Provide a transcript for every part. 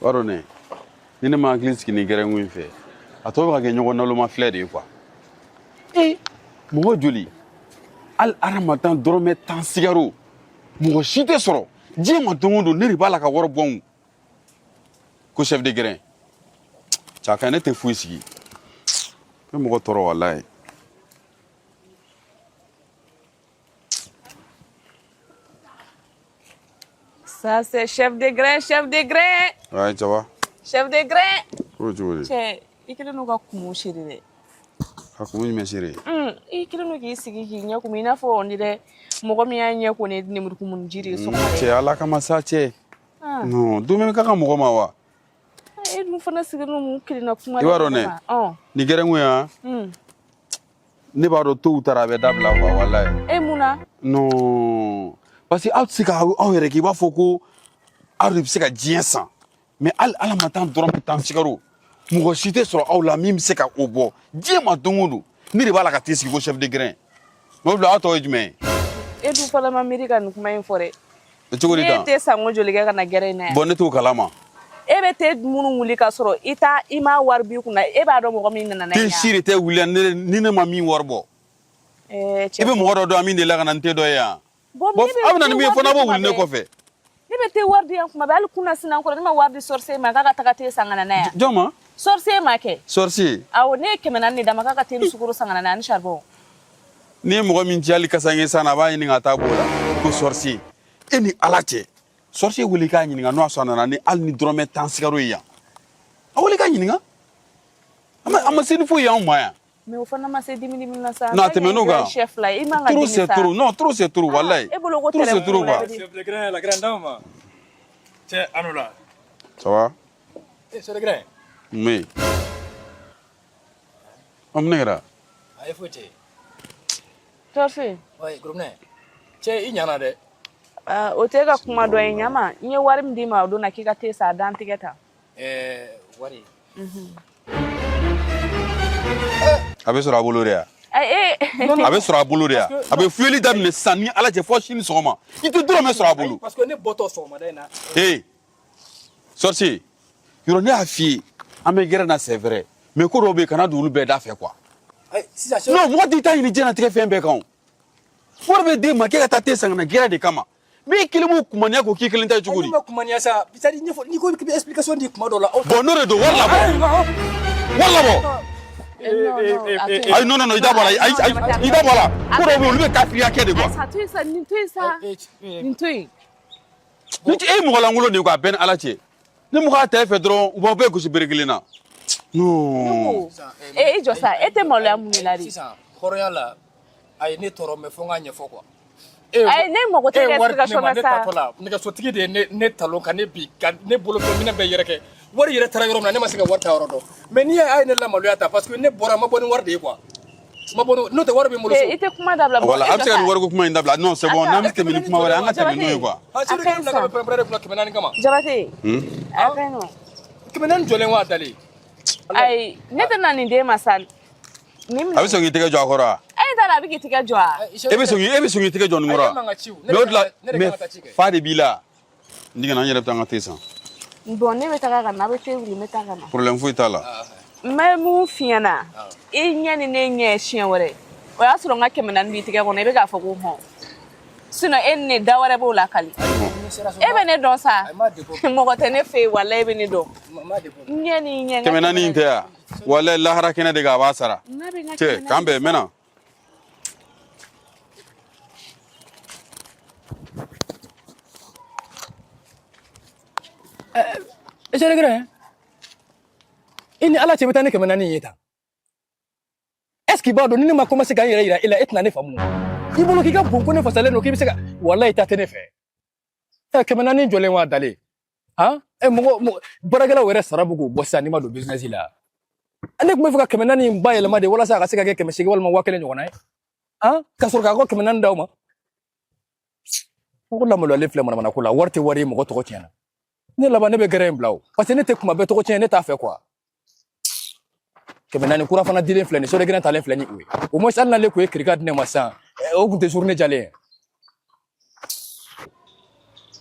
Warone, ni ne ma glisse qui n'est guère un fait. A toi, il y a un homme fleur de quoi. Eh, mon joli. Al aramatan dorme tan cigaro. Mon chité soro. Dis moi ton ne riba la ka wor bon. Ko chef de grain. Chacun était fou ici. Mais mon toro wallahi. Ça c'est chef de grain, chef de grain. Ouais, ça va. Chef de grain. Ko tu veux. Che, ikile no ka kumu shirire. Ha ko mi mesire. Ikile no ki sigi ki nya kumu ina fo ndire mogo mi anya ko ne nemur kumu jiri so. Che ala kama sa che. Non, do même kaka mogo ma wa. E nu fana sigi no mu kili na kuma. Iwarone. Ni gere nguya. Ne ba do to utara be dabla wa wallahi. E muna. Non. Parce que tu sais que tu vas faire que tu sais que tu sais mais ala matin dorme tant cigaro mon cité sur la même c'est qu'au bout dis moi dongodo ni de bala ka tesi ko chef de grain mo bla to ejme e du fala ma american kuma infore tu ko dita te sango joli ga na gere na bonne to kalama e be te munu wuli ka soro ita ima warbi kuna e ba do mo mi nana na te shiri te wuli ni ne ma mi warbo e be mo do ami de la kana te do ya bo amna ni mi fona bo wuli ne ko fe Nibe te wardi yan kuma bal kuna sinan ko ma wardi sorcier ma kaka takate sangana na ya joma sorcier ma ke sorcier aw ne kemenan ni dama kaka te sukuru sangana na ni charbon ni mo min jali kasange sana ba ni ngata bola ko sorcier eni alache sorcier wuli ka ni nga no asana na ni al ni drome tan sigaro ya awuli ka ni nga ama sini fu ya umma mais au fond ma c'est 10 000 na sa non temenuga chef là il m'a trop c'est trop non trop c'est trop wallahi trop c'est trop quoi chef de grain la grande dame c'est Anoula ça va c'est le grain mais omnera ay fouti torfi ouais groupe ne c'est inyana de o te ga kuma do nyama nye warim di ma do na kika te sa dan tigeta wari abe sura boloria non abe sura boloria abe fueli dam ne sani ala je fo chini soma itu duro me sura bolo parce que ne boto soma dena sorti yoro ne afi ame gere na c'est vrai mais ko robe kana dulu be da fe quoi non moi dit ta ni jena très fin be kan for be de ma ke ta te sangana gere de kama me kilimu kumania ko kikilin ta chuguri ma kumania sa bitadi ni ko explication di kuma do la bonore do walla bo ay non ida bola ko robe ulu be kafiri ake de quoi ça tu ça ni tu ni e mo la ngulo ni ko ben alache ni mo ka ta fe dron u bo be ko si beregelina non jo ça était mo la munilari ça horoya la ay ne toro me fonga nyefo quoi ay ne mo ko te explication na sa ne ka sotigi de ne talon kan ne bi kan ne bolo ko mina be yereke wari yere tara yoro na ne ma se ka warta yoro do mais ni ay ne la maluata parce que ne bora ma boni warde quoi ma boni no te warbe mo lo so ite kuma dabla voilà am se ka wargo kuma indabla non c'est bon nam te mini kuma wala anga te mini quoi ha sire kan na ka prepare ko kemenan kama jabate après non kemenan jolen wa dali ay ne tan ni de masal nim abi so ngi tege jo akora ay dala bi kitika jo ebe so ngi tege jo ngora mais odla mais fa de bila ndiga na nyere tanga tesa bon ne betaka kana be te wuli metaka na problème fu itala mais mu fiana e nyani ne nye chien wore o ya suro ngake menan bi tige ko ne be ga fogo ho sino en ne daware bo la kali e be ne don sa mo ko tene fe wala e be ne do nyani nyanga kemenani intea wala la harakena de ga basara che kambe mena c'est le grain ini ala che betane kemenani yeta est-ce qu'il va donner ni ma commencer kan yera ila etna ne famu ibolo ki ga bonko ne fasale no ki biseka wallahi ta tene fe kemenani jolen wa dale ha mo baragala were sarabugo bossa ni ma do business ila ane kuma fuka kemenani ba yelma de wala sa ka seka ke kemeshige wala ma wakele nyona ha kasur ka ko kemenani dawma ko la mo le flem na kula warte wari mo ko to tiana ne laba ne be gere mblaw parce que ne te kuma be to tiana ne ta fait quoi kemenani kura fana dilen fleni so de gere talen fleni oui au moins ça na le ko krikad ne masa o gunte journée jale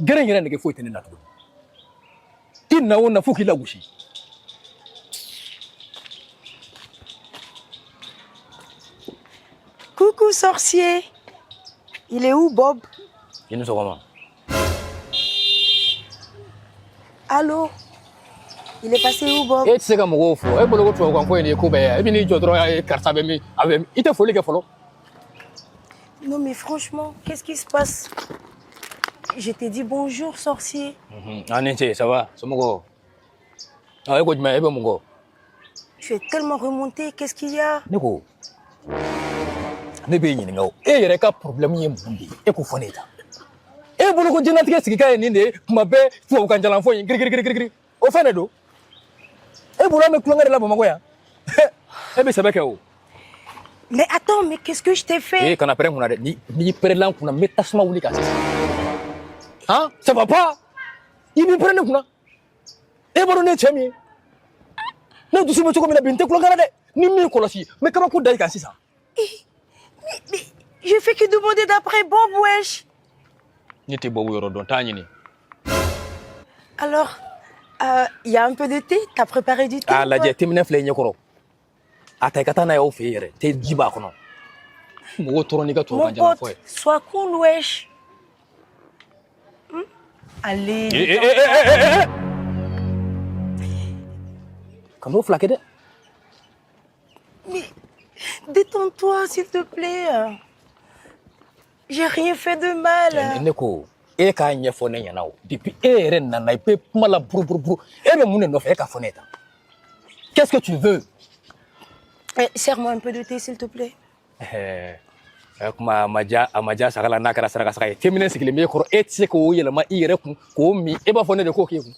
gere ngere ne ke foite ne na to Il n'a on a fou qu'il a gouché. Coucou sorcier. Il est où Bob? Il nous comment? Allô? Il est passé où Bob? Et tu sais comme on fait. Et pour le coup, on peut aller couper. Et puis il doit trouver carte avec lui. Il te faut les gars follow. Non mais franchement, qu'est-ce qui se passe? Je t'ai dit bonjour sorcier. Ah non, ça va. C'est mon gars. Ah écoute, mais mon gars. Tu es tellement remonté, qu'est-ce qu'il y a? Neko. Ne be yin ngaw. E yere ka problem yem bundi. E ko foneta. E bolo ko jinati ke sigika ni ne kuma be fo kan jalan fo yin gri. O fene do. E bolo me klonga de la bama ko ya. E be sabeke o. Mais attends, mais qu'est-ce que je t'ai fait? E kana pere kuna de ni pere lan kuna metasma wuli ka sisa. Hein? Ça va pas? Il me prend kuna. E bolo ne chemi. Ne du sumo ko mina binte klonga de. Ni mi ko losi. Me kama ko dai ka sisa. Mais je fais que demander d'après Bob, wesh. Alors, il y a un peu de thé? T'as préparé du thé? Ah, la diète, tu flé nyokoro. Ata katana ya ofere, te jiba kono. Mo toronika to Mon kan jala pote, sois cool, wesh. Allez. Comment flaquer de? Mais détends-toi, s'il te plaît. J'ai rien fait de mal. Neko, e ka nyefo ne yana o. Depuis eren na na ipe mala bru. E be mune no fe ka foneta. Qu'est-ce que tu veux? Serre-moi un peu de thé, s'il te plaît. Kuma amaja sagala na kara saraka sakai. Feminin sikile me koro etse ko yele ma ire ko mi e ba fonne de ko ke ku.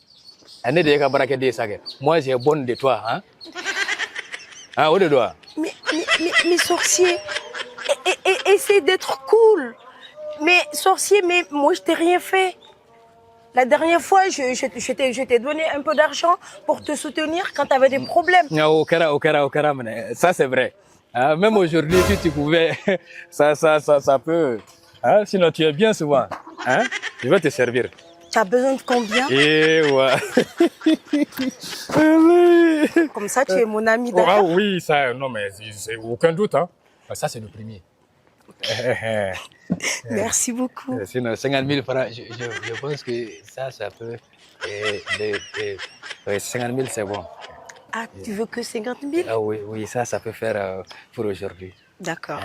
Ane de ka barake de sage. Moi j'ai bonne de toi, hein? Ah, au de toi. Mais sorcier, essaie d'être cool. Mais sorcier, mais moi je t'ai rien fait. La dernière fois, je t'ai donné un peu d'argent pour te soutenir quand tu avais des problèmes. Okara, ça c'est vrai. Même aujourd'hui, si tu pouvais, ça peut. Hein? Sinon, tu es bien souvent. Hein? Je vais te servir. Tu as besoin de combien? Et ouais. Comme ça, tu es mon ami, Ah d'accord? oui, ça, non, mais c'est aucun doute. Hein? Ça, c'est le premier. Merci beaucoup. Sinon, 50 000 francs, je pense que ça peut. 50 000, c'est bon. Ah, tu veux que 50 000? Ah oui, ça peut faire pour aujourd'hui. D'accord.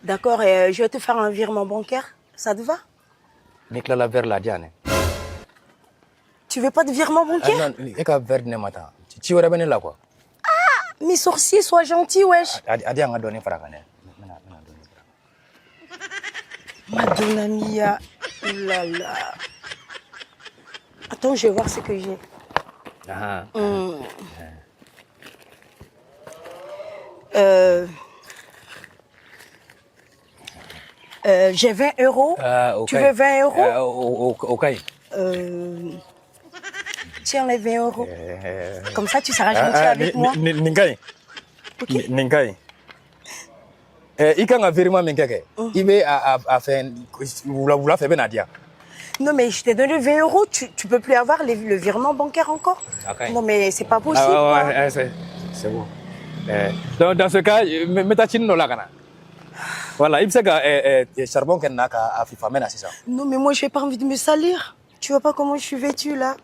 D'accord, et je vais te faire un virement bancaire. Ça te va? Nicolas la vers la Diane. Tu veux pas de virement bancaire? Non, il y a qu'à vers ne matin. Tu vas revenir là quoi? Ah, mais sorcier, sois gentil, wesh. Adi a donné fragane. Madonna mia. Oulala. Attends, je vais voir ce que j'ai. Ah. J'ai 20 euros. Okay. Tu veux 20 euros? Ok. Tiens les 20 euros. Comme ça, tu seras gentil avec moi. Ningai. Ningai. Il y a un virement mengeke. Il veut à faire vous fait benadia. Non, mais je t'ai donné 20 euros. Tu peux plus avoir le virement bancaire encore. Okay. Non, mais c'est pas possible. C'est bon. Dans ce cas, mets ta chine dans la cana. Voilà, il sait que charbon qu'elle n'a qu'à FIFA mena, c'est ça. Non, mais moi, j'ai pas envie de me salir. Tu vois pas comment je suis vêtue là?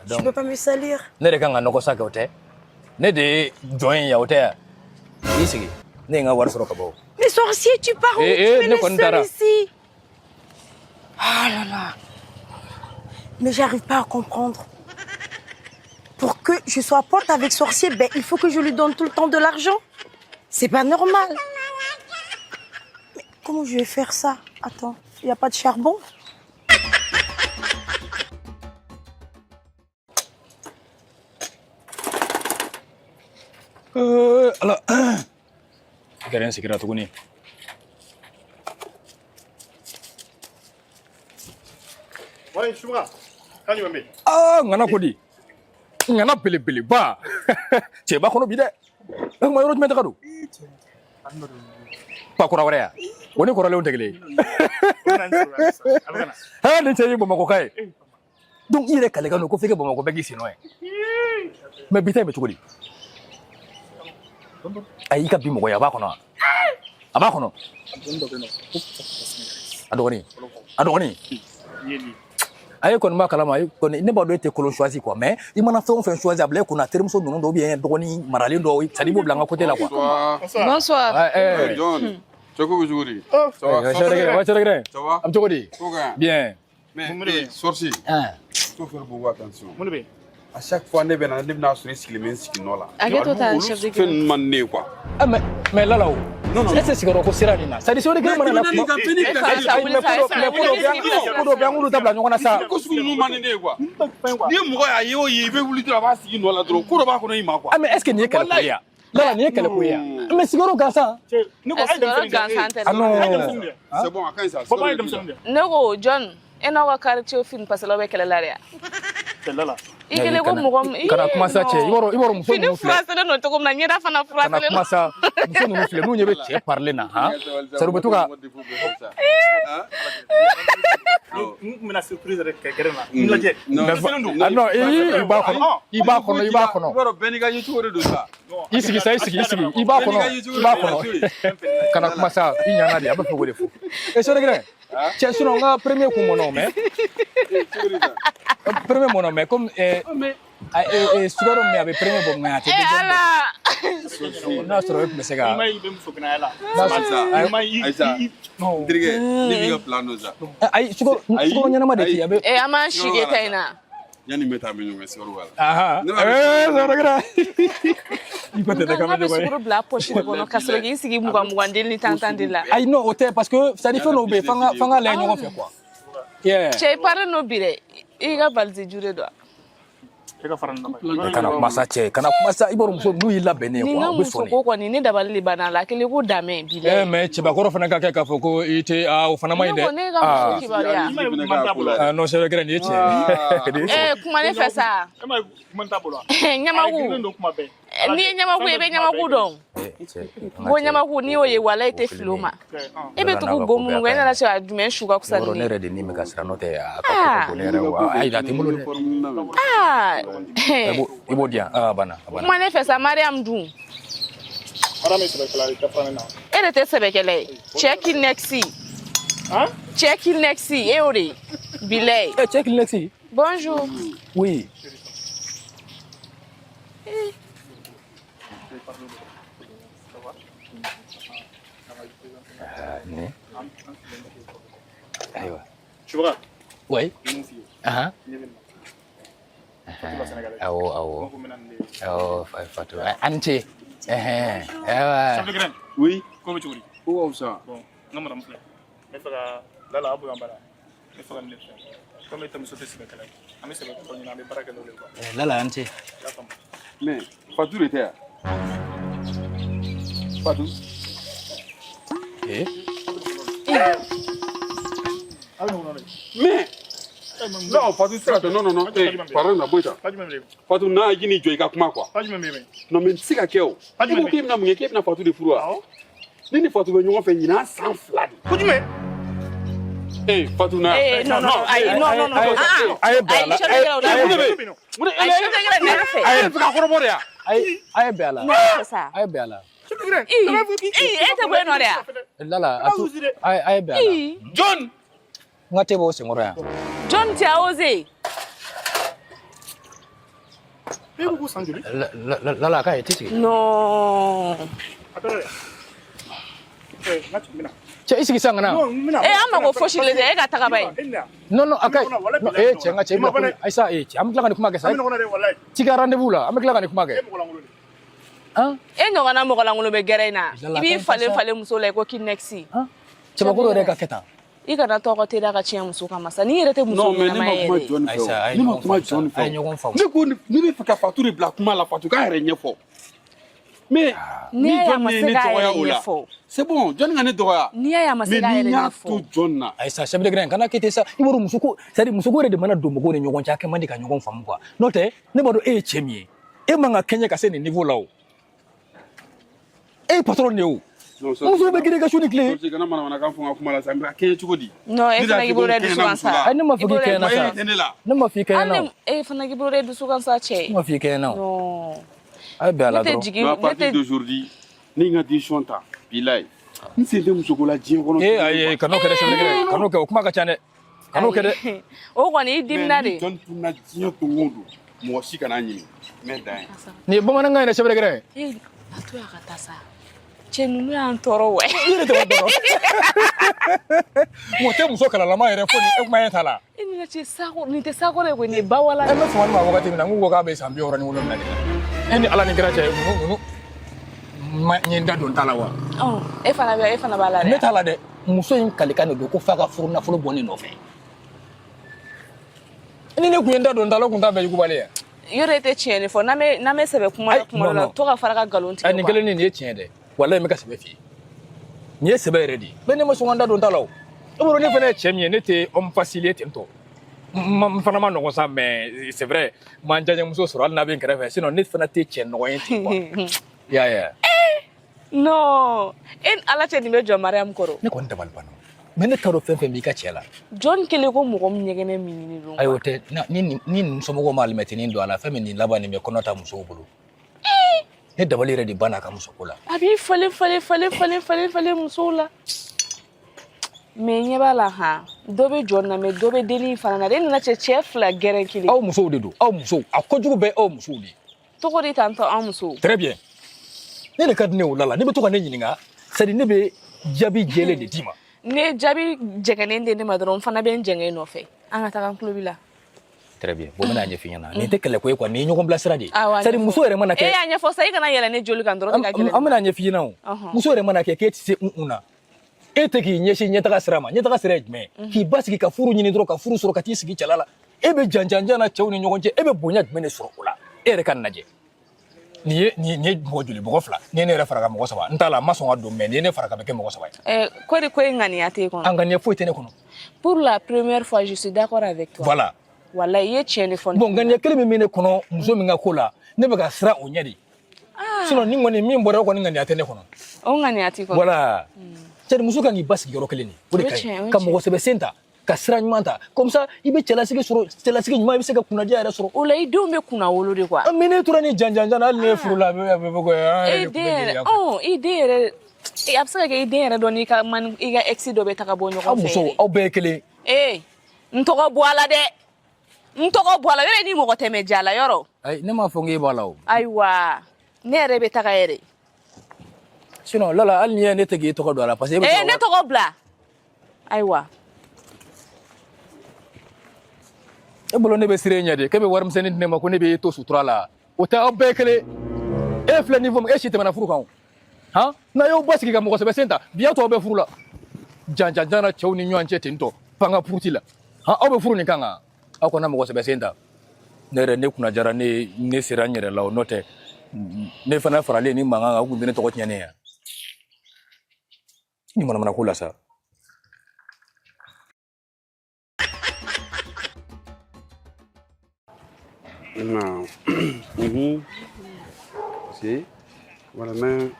Je peux pas me salir. Ne de kanga noko sa kote. Ne de join ya hotel. Ici, ne nga war soro kabo. Mais sorcier, tu pars où? Tu fais le seul ici. Ah là là. Mais j'arrive pas à comprendre. Pour que je sois pote avec sorcier, ben, il faut que je lui donne tout le temps de l'argent. C'est pas normal. Mais comment je vais faire ça? Attends, il n'y a pas de charbon? Alors, karen sikira tuguni. Ouais, Choura, quand tu m'as mis. Ah, ngana kodi. Ngana pele ba. Cheba kono bide. Ma yoro meta kadu. Pa kora wara ya. Woni kora le ontegele. Ha ne cheyi bo mako kai. Donc il est calé quand on fait que bon, on peut sinon. Mais putain, mais tu connais. Aïe, il mo ya ba kono. Aba kono. Adoni. Aïe, kon ma kala ma kon ne ba do été colon choisi quoi, mais il m'en a fait on fait choisable qu'on a terme so non do bien doni marali do ça dit bo blanc à côté là quoi. Bonsoir. John. Choko Bujuri. Ça va? Am chokodi. Bien. Mais sorci. Faut faire beaucoup attention. À chaque fois ne bena ne bena sur risque les ski nola. Ageto ta chef de Fait mané quoi. Ah mais là là. Non. Est-ce que c'est sira ni na? Ça dit sur les gars na. Ko bien ngulu tabla nyona sa. Ko su nu mané quoi. Ni mo ya yo yi be wuli tra ba ski nola dro. Ko ba ko no ima quoi. Ah mais est-ce que ni kala ko ya? Là ni kala ko ya. Mais sigoro gansa. Ni ko ay dem gansa. Ah non. C'est bon, quand ça. Nego John, eno wa quartier film parce que là kala laria. Là. Ikele ko mo kana kuma sa che iboro muso fini phrase no to ko na nyira fana phrase kana kuma sa muso no file no nyebe che parler na ha ça rubetu ka Una surprise avec quelqu'un. non iba kono iboro beniga yitu ore do sa isigi iba kono kana kuma sa inyana dia ba fo defo e so regre che suno nga premier ko mono mais premier mono mais comme sugaro me abe premier bon nga te ala na so rep mesega Mai bem fokna ela. no dirige ni biga plano za ay sugaro nyana ma de ti abe ama shige kaina yani meta be nyonga sigaro wala aha so regre iko te ka me ko sugaro bla poche ko no kasro gi sigi mu ba mu wandel ni tantandila ay no hotel parce que ça dit fait no be fanga la nyonga fait quoi yeah che pare no bire iga balzi jure do kana kumasa che kana kumasa iboro muso nu ila bene kwa be foni ko ko ni dabali bana la kele ko dame bile mais che ba ko fana ka ka foko ite o fana mai de no se regre ni che kuma ne fesa nyamaku ni nyamaku ebe nyamaku don bo nyamaku ni oye wala ite filoma ebe to go mu ngena la cha dumen shuga kusani ne re de ni me ka sra no te aka ko ne re ai la timulo ibo dia bana kuma ne fesa Mariam dun Arame se bekala ita fana na. ele te sebekele check in next check in next eore bilay check in next bonjour oui ne aywa Tu vois? oui awo Fatou anti oui Comment tu dis? où ça Bon, non madame. Mais fera là abu ambara. Mais fera ne fait. Comme tu me sauter sur le calais. Ami c'est bon, on a des baraques dans le quoi. là anti mais Fatou était Fatou mais non Fatou c'est non parle na boita Fatou na gini joy ka kuma quoi non mais sika keo ko ke na munye ke na Fatou de furua ni Fatou be nyongo fe nyina sans flat Kujume Fatou na non John ngate bo singoro ya John ti aoze la ka etiti no che isigi sanga na ama go foshi le de ga taka bai no akai no chenga che aisa am kla kan kuma ke sai tiga rendez-vous là am kla kan kuma ke nyoga na mo kala ngulo be gerena ibi fale muso le ko kinexi che ba ko re ka keta ika na toko te daga chiya muso kama sa ni rete muso na mai ni ma kuma John fa ni ko ni be fika Fatou de black kuma la Fatou ka re nyefo mais ni John ni nyefo c'est bon John ngane doya ni ya masega re nyefo John na aisa chef de grain kana kete sa iboro musuko sari musuko re de mana do mo go ne nyogon cha ke mandi ka nyogon fam kwa note ne bodo chemie manga Kenya ka se ni niveau là patron ne o muso bɛ girin ka su ni tile sorti kana mana kan fɔ n ka kuma la sa mais a kɛ cogo di non e fana k'i bolo da dusukan sa ne ma fɔ k'i kɛɲɛna sa ne ma fɔ i kɛɲɛna e fana k'i bolo da dusukan sa cɛ ne ma fɔ i kɛɲɛna non a bɛ ala ne tɛ dɔrɔn jigin à partir d'aujourd'hui ni n ka décision ta bilayi n sen tɛ musoko la diɲɛ kɔnɔ ayi kan'o kɛ dɛ sɛbɛlikɛla kan'o kɛ o kuma ka ca dɛ kan'o kɛ dɛ o kɔni i dimina de mais ni jɔn tunna diɲɛ don o don mɔgɔ si kana ɲini ne dan ye nin ye bamanankan ye dɛ sɛbɛlikɛla a to yan ka taa sa cɛ ninnu y'an tɔɔrɔ wɛ i yɛrɛ tɛ tɔɔrɔ mɔgɔ tɛ muso kalalama yɛrɛ fo ni e kuma ye ta la e ni cɛ sako nin tɛ sako de koyi nin ye bawala e bɛ fanga ma wagati min na n ko k'a bɛ san 67 de la e ni ala ni kɛra cɛ ninnu ma n ye n da don ta la wa e fana b'a la dɛ ne t'a la dɛ muso in kalikan de don ko f'a ka furu nafolo bɔ ne nɔfɛ ni ne kun ye n da don ta la o kun t'a bɛɛ yugubali ye yɔrɔ e tɛ tiɲɛ fɔ n'an bɛ sɛbɛ kuma la to ka fara ka nkalon tigɛ nin kelen nin ye tiɲɛ dɛ walayi n bɛ ka sɛbɛ f'i ye nin ye sɛbɛ yɛrɛ de ye bɛɛ ne ma sɔn ka n da don ta la o e bolo ne fana ye cɛ min ye ne tɛ homme facile ye ten tɔ n fana ma nɔgɔn sa mais c'est vrai n ma n diyaɲɛmuso sɔrɔ hali n'a bɛ n kɛrɛfɛ sinon ne fana tɛ cɛ nɔgɔn ye ten quoi y'a ye non e ni ala cɛ nin bɛ jɔ mariam kɔrɔ ne kɔni dabali banna mais ne t'a dɔn fɛn fɛn b'i ka cɛ la jɔn kelen ko mɔgɔ min ɲɛgɛnɛ min ɲini don ayi o tɛ ni nin somɔgɔw ma alimɛtinin don a la fɛn min nin laban nin bɛ kɔnɔ ta musow bolo ne dabali yɛrɛ de banna a ka musoko la a b'i falen musow la mais ɲɛ b'a la han dɔ bɛ jɔn na mais dɔ bɛ dennin fana na e nana cɛ fila gɛrɛn kelen aw musow de don aw musow a kojugu bɛ aw musow de tɔgɔ de t'an tɔ an musow très bien ne de ka di ne o la ne bɛ to ka ne ɲininka c'est à dire ne bɛ jaabi jɛlen de d'i ma ne jaabi jɛgɛnen de ne ma dɔrɔn n fana bɛ n jɛngɛ nɔfɛ an ka taga n tulo b'i la très bien bon n bɛna ɲɛf'i ɲɛna nin tɛ kɛlɛ ko ye quoi nin ye ɲɔgɔn bilasira de ye c'est à dire muso yɛrɛ mana kɛ e y'a ɲɛfɔ sa i kana yɛlɛ ne joli kan dɔrɔn ka kɛlɛ an bɛna ɲɛf'i ɲɛna o muso yɛrɛ mana kɛ k'e tɛ se un na e tɛ k'i ɲɛsin ɲɛtaga sira ma ɲɛtaga sira ye jumɛn k'i basigi ka furu ɲini dɔrɔn ka furu sɔrɔ ka t'i sigi cɛla la e bɛ janjan na cɛw ni ɲɔgɔn cɛ e bɛ bonya jumɛn de sɔrɔ o la e yɛrɛ ka lajɛ nin ye mɔgɔ joli mɔgɔ fila ni ye ne yɛrɛ fara ka mɔgɔ saba n t'a la n ma sɔn ka don mais ni ye ne fara ka bɛ kɛ mɔgɔ saba ye ko de ko e ŋaniya t'e kɔnɔ an ŋaniya foyi tɛ ne kɔnɔ pour la première fois je suis d'accord avec toi voilà wala i ye tiɲɛ de fɔ bon ŋaniya kelen min bɛ ne kɔnɔ muso min ka ko la ne bɛ ka siran o ɲɛ de sinon ni kɔni min bɔra o kɔni ŋaniya tɛ ne kɔnɔ o ŋaniya t'i kɔnɔ voilà c'est à dire muso kan k'i basigi yɔrɔ kelen de o de ka ɲi ka mɔgɔ sɛbɛ sen ta ka sira ɲuman ta comme ça i bɛ cɛlasigi sɔrɔ cɛlasigi ɲuman i bɛ se ka kunnadiya yɛrɛ sɔrɔ o la i denw bɛ kunna wolo de quoi mais ne tora ni janjan na hali ne ye furu la a bɛ bɔ i den yɛrɛ a bɛ se ka kɛ i den yɛrɛ dɔ n'i ka ex dɔ bɛ taga bɔ ɲɔgɔn fɛ aw musow aw bɛɛ ye kelen n tɔgɔ bɔ a la dɛ n tɔgɔ bɔ a la yɔrɔ ni mɔgɔ tɛmɛ ja la yɔrɔ ayi ne m'a fɔ k'e b'a la o ayiwa ne yɛrɛ bɛ taga yɛrɛ sinon Lala hali n'i ye ne tɛ k'i tɔgɔ don a la parce que ne tɔgɔ bila ayiwa e bolo ne bɛ sire ɲɛ de k'e bɛ warimisɛnnin di ne ma ko ne bɛ to sutura la o tɛ aw bɛɛ ye kelen e filɛ nin fɔ min e si tɛmɛna furu kan o han n'a y'aw basigi ka mɔgɔ sɛbɛ sen ta bi aw tɔw bɛ furu la janjan na cɛw ni ɲɔgɔn cɛ ten tɔ fanga puruti la han aw bɛ furu nin kan kan aw kana mɔgɔ sɛbɛ sen ta ne yɛrɛ ne kunna jara ne sera n yɛrɛ la o n'o tɛ ne fana faralen ni mankan kan o tun tɛ ne tɔgɔ tiɲɛ ne ye ni manamana ko la sa non parce que voilà mais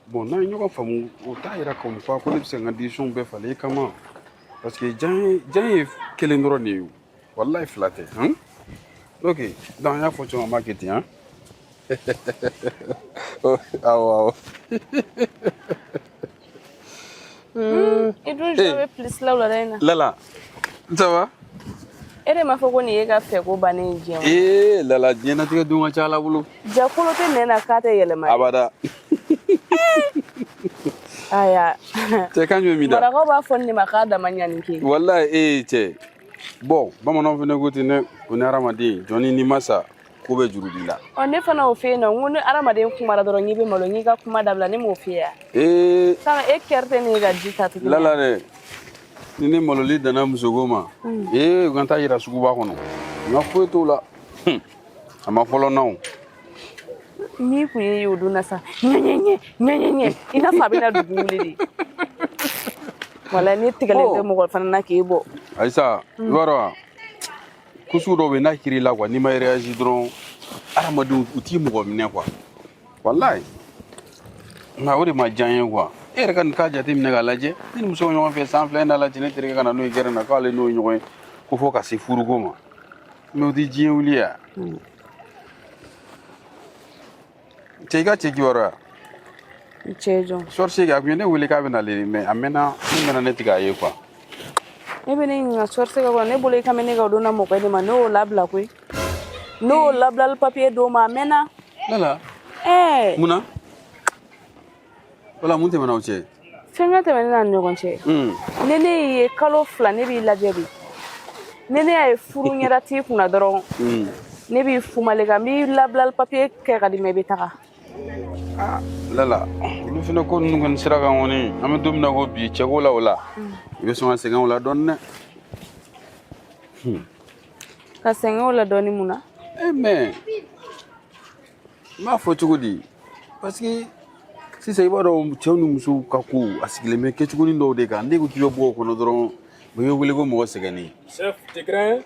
bon n'a ye ɲɔgɔn faamu o t'a yira comme quoi ko ne bɛ se ka n ka décision bɛɛ falen i kama parce que jan ye kelen dɔrɔn de ye o walayi fila tɛ ok donc an y'a fɔ cogo min an b'a kɛ ten han awɔ i dun bɛ plus la wulada in na Lala ça va e de m'a fɔ ko nin ye ka fɛ ko bannen ye diɲɛ ma Lala diɲɛnatigɛ don ka ca Ala bolo jakolo tɛ nɛn na k'a tɛ yɛlɛma abada aya cɛ kan jumɛn min da marakaw b'a fɔ nin de ma k'a dama ɲani ke walayi cɛ bon bamananw fana ko ten ne ko ni hadamaden jɔnni n'i ma sa ko bɛ juru b'i la ne fana y'o f'i ye nɔ n ko ni hadamaden kumara dɔrɔn n'i bɛ malo n k'i ka kuma dabila ne m'o f'i ye sanga e kɛrɛ tɛ ne ka ji ta tuguni Lala dɛ ni ne maloli danna musoko ma u kan taa yira suguba kɔnɔ n ka foyi t'o la a ma fɔlɔ na o n'i kun ye o don na sa ɲɛ i n'a fɔ a bɛna dugu wuli de wala ne tigɛlen tɛ mɔgɔ fana na k'e bɔ ayisa i b'a dɔn wa ko sugu dɔw bɛ yen n'a kiri la quoi n'i ma réagi dɔrɔn hadamadenw u t'i mɔgɔ minɛ quoi walayi nka o de ma diya n ye quoi e yɛrɛ ka nin k'a jateminɛ k'a lajɛ ni nin muso ɲɔgɔn fɛ san fila in n'a lajɛ ne terikɛ ka na n'o ye gɛrɛn na k'ale n'o ye ɲɔgɔn ye ko fo ka se furuko ma mɛ o tɛ diɲɛ wuli ya cɛ i ka cɛ kibaru ya cɛ jɔn sɔrisi a tun ye ne wele k'a bɛ na le mɛ a mɛnna ne mɛnna ne tɛ k'a ye quoi e bɛ ne ɲininka sɔrisi ka kɔnɔ ne bolo i ka mɛn ne ka don na mɔgɔ de ma ne y'o labila koyi ne y'o labilali papiye d'o ma a mɛnna lala mun na wala mun tɛmɛna o cɛ fɛn ka tɛmɛ ne n'a ni ɲɔgɔn cɛ ne ne ye kalo 2 ne b'i lajɛ bi ne ne y'a ye furu ɲɛda t'i kunna dɔrɔn ne b'i fumale kan n b'i labilali papiye kɛ ka di ma i bɛ taga lala olu fana ko ninnu kɔni sira kan kɔni an bɛ don min na ko bi cɛko la o la i bɛ sɔn ka sɛgɛn o la dɔɔnin dɛ ka sɛgɛn o la dɔɔnin mun na mais n b'a fɔ cogo di parce que sisan i b'a dɔn cɛw ni musow ka ko a sigilen bɛ kɛcogonin dɔw de kan ne ko k'i bɛ bɔ o kɔnɔ dɔrɔn u bɛ wele ko mɔgɔ sɛgɛnnen chef de grain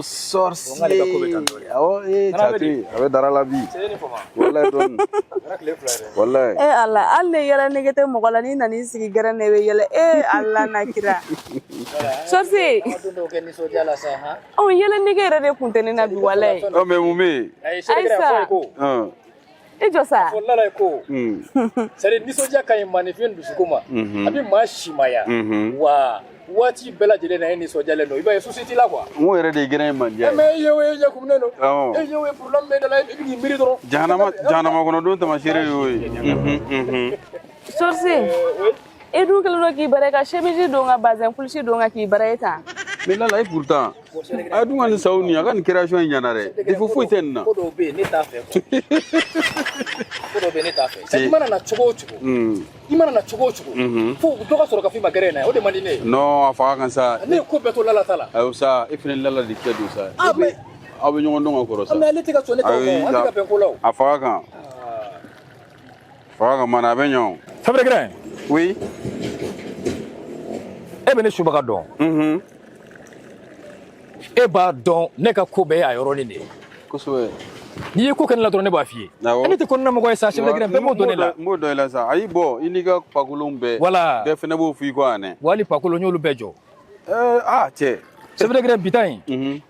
sorcier awɔ cati a bɛ dara la bi wallahi dɔɔnin wallahi ala hali ne yɛlɛ nege tɛ mɔgɔ la n'i nana i sigi gɛrɛ ne bɛ yɛlɛ ala na kira sorcier yɛlɛ nege yɛrɛ de kun tɛ ne na bi wallahi mais mun bɛ yen Aïssa e jɔ sa fɔlala ko c'est nisɔndiya ka ɲi maninfin dusukun ma a bɛ maa simaya wa waati bɛɛ lajɛlen na e nisɔndiyalen don i b'a ye société la quoi n ko yɛrɛ de ye gɛrɛ ye man diya ye mais e ye o ye ɲɛkumunen don e ye o ye problème bɛ da la i bɛ k'i miiri dɔrɔn jahanama kɔnɔ don tamaseere y'o ye sorcier e dun kɛlen don k'i bara ka chemise don ka bazin kulusi don ka k'i bara tan mais lala e pourtant a dun ka nin saw nin a ka nin création in ɲana dɛ il faut foyi tɛ nin na ko dɔw bɛ yen ne t'a fɛ ko dɔw bɛ yen ne t'a fɛ i mana na cogo o cogo i mana na cogo o cogo fo dɔ ka sɔrɔ ka f'i ma gɛrɛ in na o de man di ne ye non a faga kan sa ne ye ko bɛɛ to lala ta la ayo sa e fana lala de kɛ don sa aw bɛ ɲɔgɔn dɔn ka kɔrɔ sa mais ale tɛ ka sɔn ne t'aw kɔ an tɛ ka bɛn ko la o a faga kan mana a bɛ ɲɔgɔn chef de grain oui e bɛ ne subaga dɔn e b'a dɔn ne ka ko bɛɛ y'a yɔrɔnin de ye kosɛbɛ n'i ye ko kɛ ne la dɔrɔn ne b'a f'i ye e ne tɛ kɔnɔna mɔgɔ ye sa chef de grain bɛɛ b'o dɔn ne la n b'o dɔn i la sa ayi bɔn i n'i ka pakolonw bɛɛ voilà bɛɛ fana b'o f'i kɔ yan dɛ wali pakolo n y'olu bɛɛ jɔ cɛ chef de grain bitan in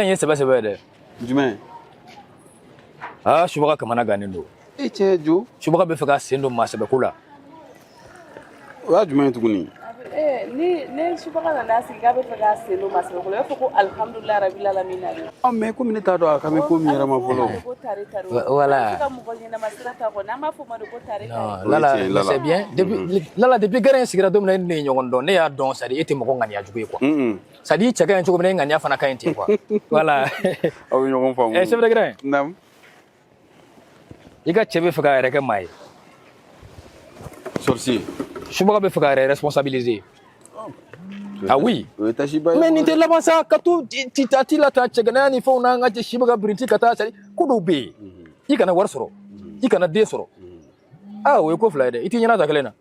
ye sɛbɛ dɛ jumɛn subaga kamana gannen don e cɛ jo subaga bɛ fɛ ka sen don maa sɛbɛko la o y'a jumɛn ye tuguni ne subaga nana sigi k'a bɛ fɛ k'a sen don masakɛ kɔnɔ i b'a fɔ ko alhamdulilayi rabil alamin mais komi ne t'a dɔn a ka bɛ ko min yɛrɛ ma fɔlɔ voilà Lala c'est bien Lala depuis gɛrɛ in sigira don min na e ni ne ye ɲɔgɔn dɔn ne y'a dɔn c'est à dire e tɛ mɔgɔ ŋaniya jugu ye quoi c'est à dire i cɛ ka ɲi cogo min na e ŋaniya fana ka ɲi ten quoi voilà aw bɛ ɲɔgɔn faamu chef de grain naam i ka cɛ bɛ fɛ k'a yɛrɛ kɛ maa ye sorcier subaga bɛ fɛ k'a yɛrɛ responsabiliser ah oui mais nin tɛ laban sa ka to ti la ta cɛgɛnɛya ni fɛnw n'an ka cɛ sibaga birinti ka taa c'est ko dɔw bɛ yen i kana wari sɔrɔ i kana den sɔrɔ o ye ko fila ye dɛ i t'i ɲɛna ta kelen na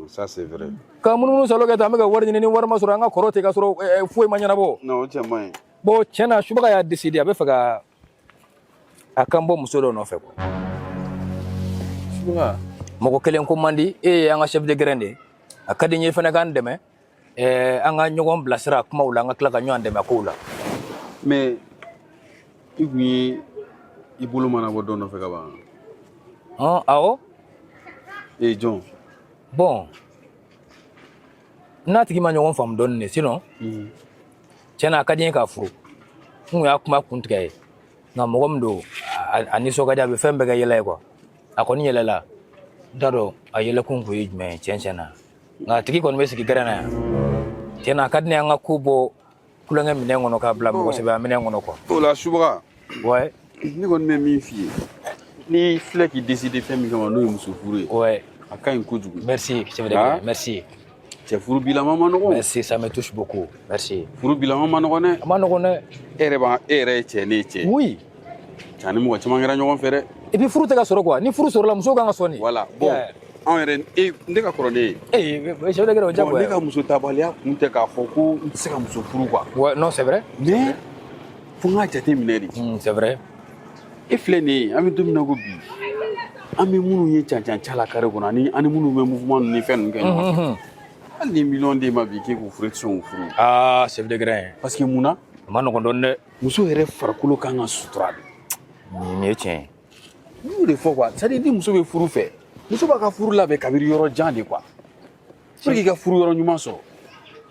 ça c'est vrai ka munumunu salo kɛ tan an bɛ ka wari ɲini ni wari ma sɔrɔ an ka kɔrɔ ten ka sɔrɔ foyi ma ɲɛnabɔ non o cɛ man ɲi bon tiɲɛ na subaga y'a décidé a bɛ fɛ ka a kan bɔ muso dɔ nɔfɛ quoi subaga mɔgɔ kelen ko man di e ye an ka chef de grain de a ka di n ye fana k'an dɛmɛ an ka ɲɔgɔn bilasira kumaw la an ka tila ka ɲɔgɔn dɛmɛ kow la mais i tun ye i bolo mana bɔ dɔ nɔfɛ ka ban awɔ jɔn bon n'a tigi ma ɲɔgɔn faamu dɔɔnin de sinon tiɲɛ na a ka di n ye k'a furu n kun y'a kuma kuntigɛ ye nka mɔgɔ min don a nisɔn ka di a bɛ fɛn bɛɛ kɛ yɛlɛ ye quoi a kɔni yɛlɛla n t'a dɔn a yɛlɛkun kun ye jumɛn ye tiɲɛ na nka a tigi kɔni bɛ sigi gɛrɛn na yan tiɲɛ na a ka di ne ye an ka ko bɔ kulonkɛ minɛn kɔnɔ k'a bila mɔgɔ sɛbɛn minɛn kɔnɔ quoi o la subaga ouais ne kɔni bɛ min f'i ye n'i filɛ k'i décider fɛn min kama n'o ye muso furu ye ouais a ka ɲi kojugu merci chef de grain merci cɛ furu bilama ma nɔgɔn merci ça me touche beaucoup merci furu bilama ma nɔgɔn dɛ a ma nɔgɔn dɛ e yɛrɛ ye cɛ ne ye cɛ oui cɛ ni mɔgɔ caman kɛra ɲɔgɔn fɛ dɛ et puis furu tɛ ka sɔrɔ quoi ni furu sɔrɔla muso kan ka sɔn de voilà bon anw yɛrɛ ne ka kɔrɔ ne ye chef de grain o jagoya ne ka muso tabaliya kun tɛ k'a fɔ ko n tɛ se ka muso furu quoi ouais non c'est vrai mais fo n k'a jate minɛ de c'est vrai e filɛ nin ye an bɛ don min na ko bi an bɛ minnu ye cancan la carré kɔnɔ ani minnu bɛ mouvement ni fɛn ninnu kɛ ɲɔgɔn fɛ hali ni million d'e ma bi k'e k'u furu sɔn furu chef de grain parce que mun na a ma nɔgɔn dɔɔni dɛ muso yɛrɛ farikolo kan ka sutura de nin ye tiɲɛ ye n y'o de fɔ quoi c'est à dire ni muso bɛ furu fɛ muso b'a ka furu labɛn kabiri yɔrɔ jan de quoi pour que i ka furu yɔrɔ ɲuman sɔrɔ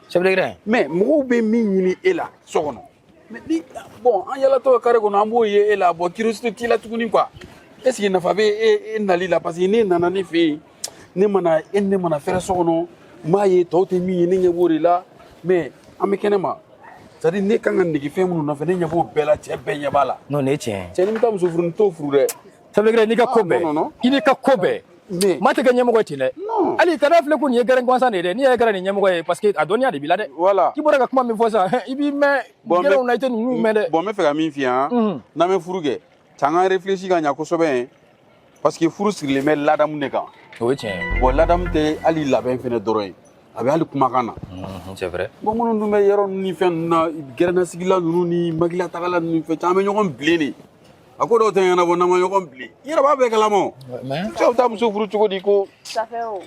chef de grain mais mɔgɔw bɛ min ɲini e la so kɔnɔ mais ni bon an yalatɔ carré kɔnɔ an b'o ye e la bon curiosité t'i la tuguni quoi est ce que nafa bɛ e nali la parce que ne nana ne fɛ yen ne mana fɛrɛ so kɔnɔ n b'a ye tɔw tɛ min ye ne ɲɛ b'o de la mais an bɛ kɛnɛ ma c'est à dire ne kan ka nege fɛn minnu nɔfɛ ne ɲɛ b'o bɛɛ la cɛ bɛɛ ɲɛ b'a la non nin ye tiɲɛ ye cɛ ni bɛ taa muso furu ni t'o furu dɛ chef de grain n'i ka ko bɛɛ i n'i ka ko bɛɛ maa tɛ kɛ ɲɛmɔgɔ ye ten dɛ hali kana filɛ ko nin ye gɛrɛn gansan de ye dɛ n'i yɛrɛ kɛra nin ɲɛmɔgɔ ye parce que a dɔnniya de b'i la dɛ voilà i bɔra ka kuma min fɔ sisan i b'i mɛn gɛrɛnw na i tɛ ninnu mɛn dɛ bon n bɛ fɛ ka min f'i ye n'an bɛ furu kɛ c'an ka réfléchir ka ɲɛ kosɛbɛ parce que furu sirilen bɛ ladamu de kan o ye tiɲɛ ye bon ladamu tɛ hali labɛn fɛnɛ dɔrɔn ye a bɛ hali kumakan na c'est vrai bon minnu dun bɛ yɔrɔ ninnu ni fɛn ninnu na gɛrɛnnasigila ninnu ni magila tagala ninnu fɛn caman bɛ ɲɔgɔn bilen de a ko dɔw tɛ ɲɛnabɔ n'an ma ɲɔgɔn bilen i yɛrɛ b'a bɛɛ kalama o cɛw taa muso furu cogo di ko Safɛ o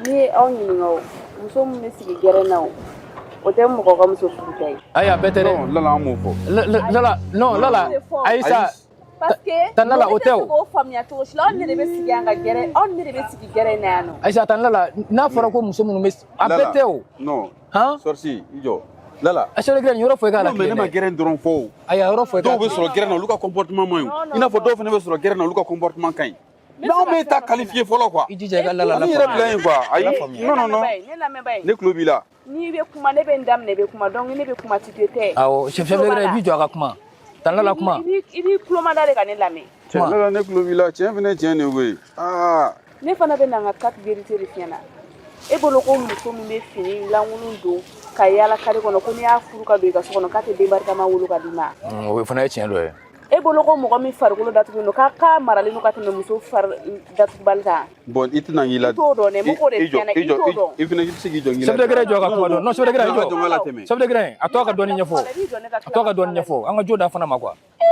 n'i ye aw ɲininka o muso min bɛ sigi gɛrɛn na o tɛ mɔgɔ ka muso furu ta ye ayi a bɛɛ tɛ dɛ non Lala an m'o fɔ Lala ayi sa parce que tan Lala o tɛ o k'o faamuya cogo si la anw ne de bɛ sigi an ka gɛrɛn anw ne de bɛ sigi gɛrɛn na yan nɔ ayi sa tan Lala n'a fɔra ko muso minnu bɛ a bɛɛ tɛ o non han sorcier i jɔ Lala a chef de grain yɔrɔ fɔ i k'a la non mais ne ma gɛrɛn dɔrɔn fɔ o ayi a yɔrɔ fɔ i k'a dɔw bɛ sɔrɔ gɛrɛn na olu ka comportement man ɲi i n'a fɔ dɔw fana bɛ sɔrɔ gɛrɛn na olu ka comportement ka ɲi n'anw bɛ taa qualifier fɔlɔ quoi i jija i ka Lala an yɛrɛ bila yen quoi ayi non non non ne lamɛnba ye ne tulo b'i la n'i bɛ kuma ne bɛ n daminɛ i bɛ kuma donc ne bɛ kuma tu te tais awɔ chef de grain i b'i jɔ a ka kuma tan Lala kuma i b'i tulomada de ka ne lamɛn tiɲɛ Lala ne tulo b'i la tiɲɛ fana tiɲɛ de koyi aa ne fana bɛ na n ka carte vérité de f'i ɲɛna e bolo ko muso min bɛ fini lankolon don ka yaala kare kɔnɔ ko n'i y'a furu ka don i ka so kɔnɔ k'a tɛ den barikama wolo ka d'i ma o fana ye tiɲɛ dɔ ye e bolo ko mɔgɔ min farikolo datugulen don k'a maralen don ka tɛmɛ muso datugubali kan bon i tɛna n y'i la i t'o dɔn dɛ mun k'o de f'i ɲɛna i t'o dɔn i fana i bɛ se k'i jɔ n y'i la chef de grain jɔ ka kuma dɔn non chef de grain jɔ jɔ n ka latɛmɛ chef de grain a tɔ ka dɔɔni ɲɛfɔ a tɔ ka dɔɔni ɲɛfɔ an ka jo da fana ma quoi e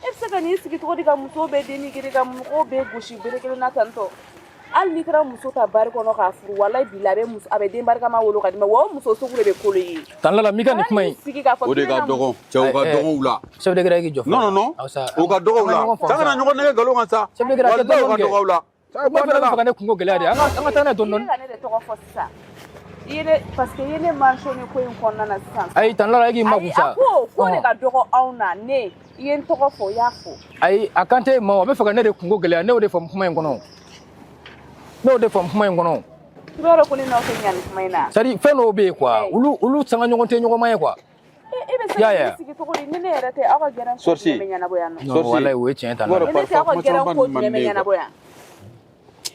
bɛ se ka n'i sigi cogo di ka muso bɛɛ dénigrer ka mɔgɔw bɛɛ gosi bere kelen na tantɔ hali n'i taara muso ta bari kɔnɔ k'a furu walayi bi a bɛ den barikama wolo ka di ma wa o muso sugu de bɛ kolo ye tan Lala mi ka nin kuma in o de ka dɔgɔn cɛw ka dɔgɔn u la chef de grain k'i jɔ non non non o ka dɔgɔn u la sa kana ɲɔgɔn nɛgɛ nkalon kan sa chef de grain walayi o ka dɔgɔn u la kuma fana bɛ fɛ ka ne kungo gɛlɛya de an ka taa n'a ye dɔɔni dɔɔni ka ne de tɔgɔ fɔ sisan i ye ne parce que i ye ne mentionné ko in kɔnɔna na sisan ayi tan Lala e k'i makun sa a ko de ka dɔgɔ anw na ne i ye n tɔgɔ fɔ i y'a fɔ ayi a kan tɛ ma a bɛ fɛ ka ne de kungo gɛlɛya ne y'o de fɔ kuma in kɔnɔ ne y'o de fɔ kuma in kɔnɔ i b'a dɔn ko ne n'aw tɛ ɲa nin kuma in na c'est à dire fɛn dɔw bɛ yen quoi olu sanga ɲɔgɔn tɛ ɲɔgɔn ma ye quoi e bɛ se ka sigi cogo di ni ne yɛrɛ tɛ aw ka gɛrɛn ko jumɛn bɛ ɲɛnabɔ yan nɔ non walayi o ye tiɲɛ tan Lala ni ne tɛ aw ka gɛrɛn ko jumɛn bɛ ɲɛnabɔ yan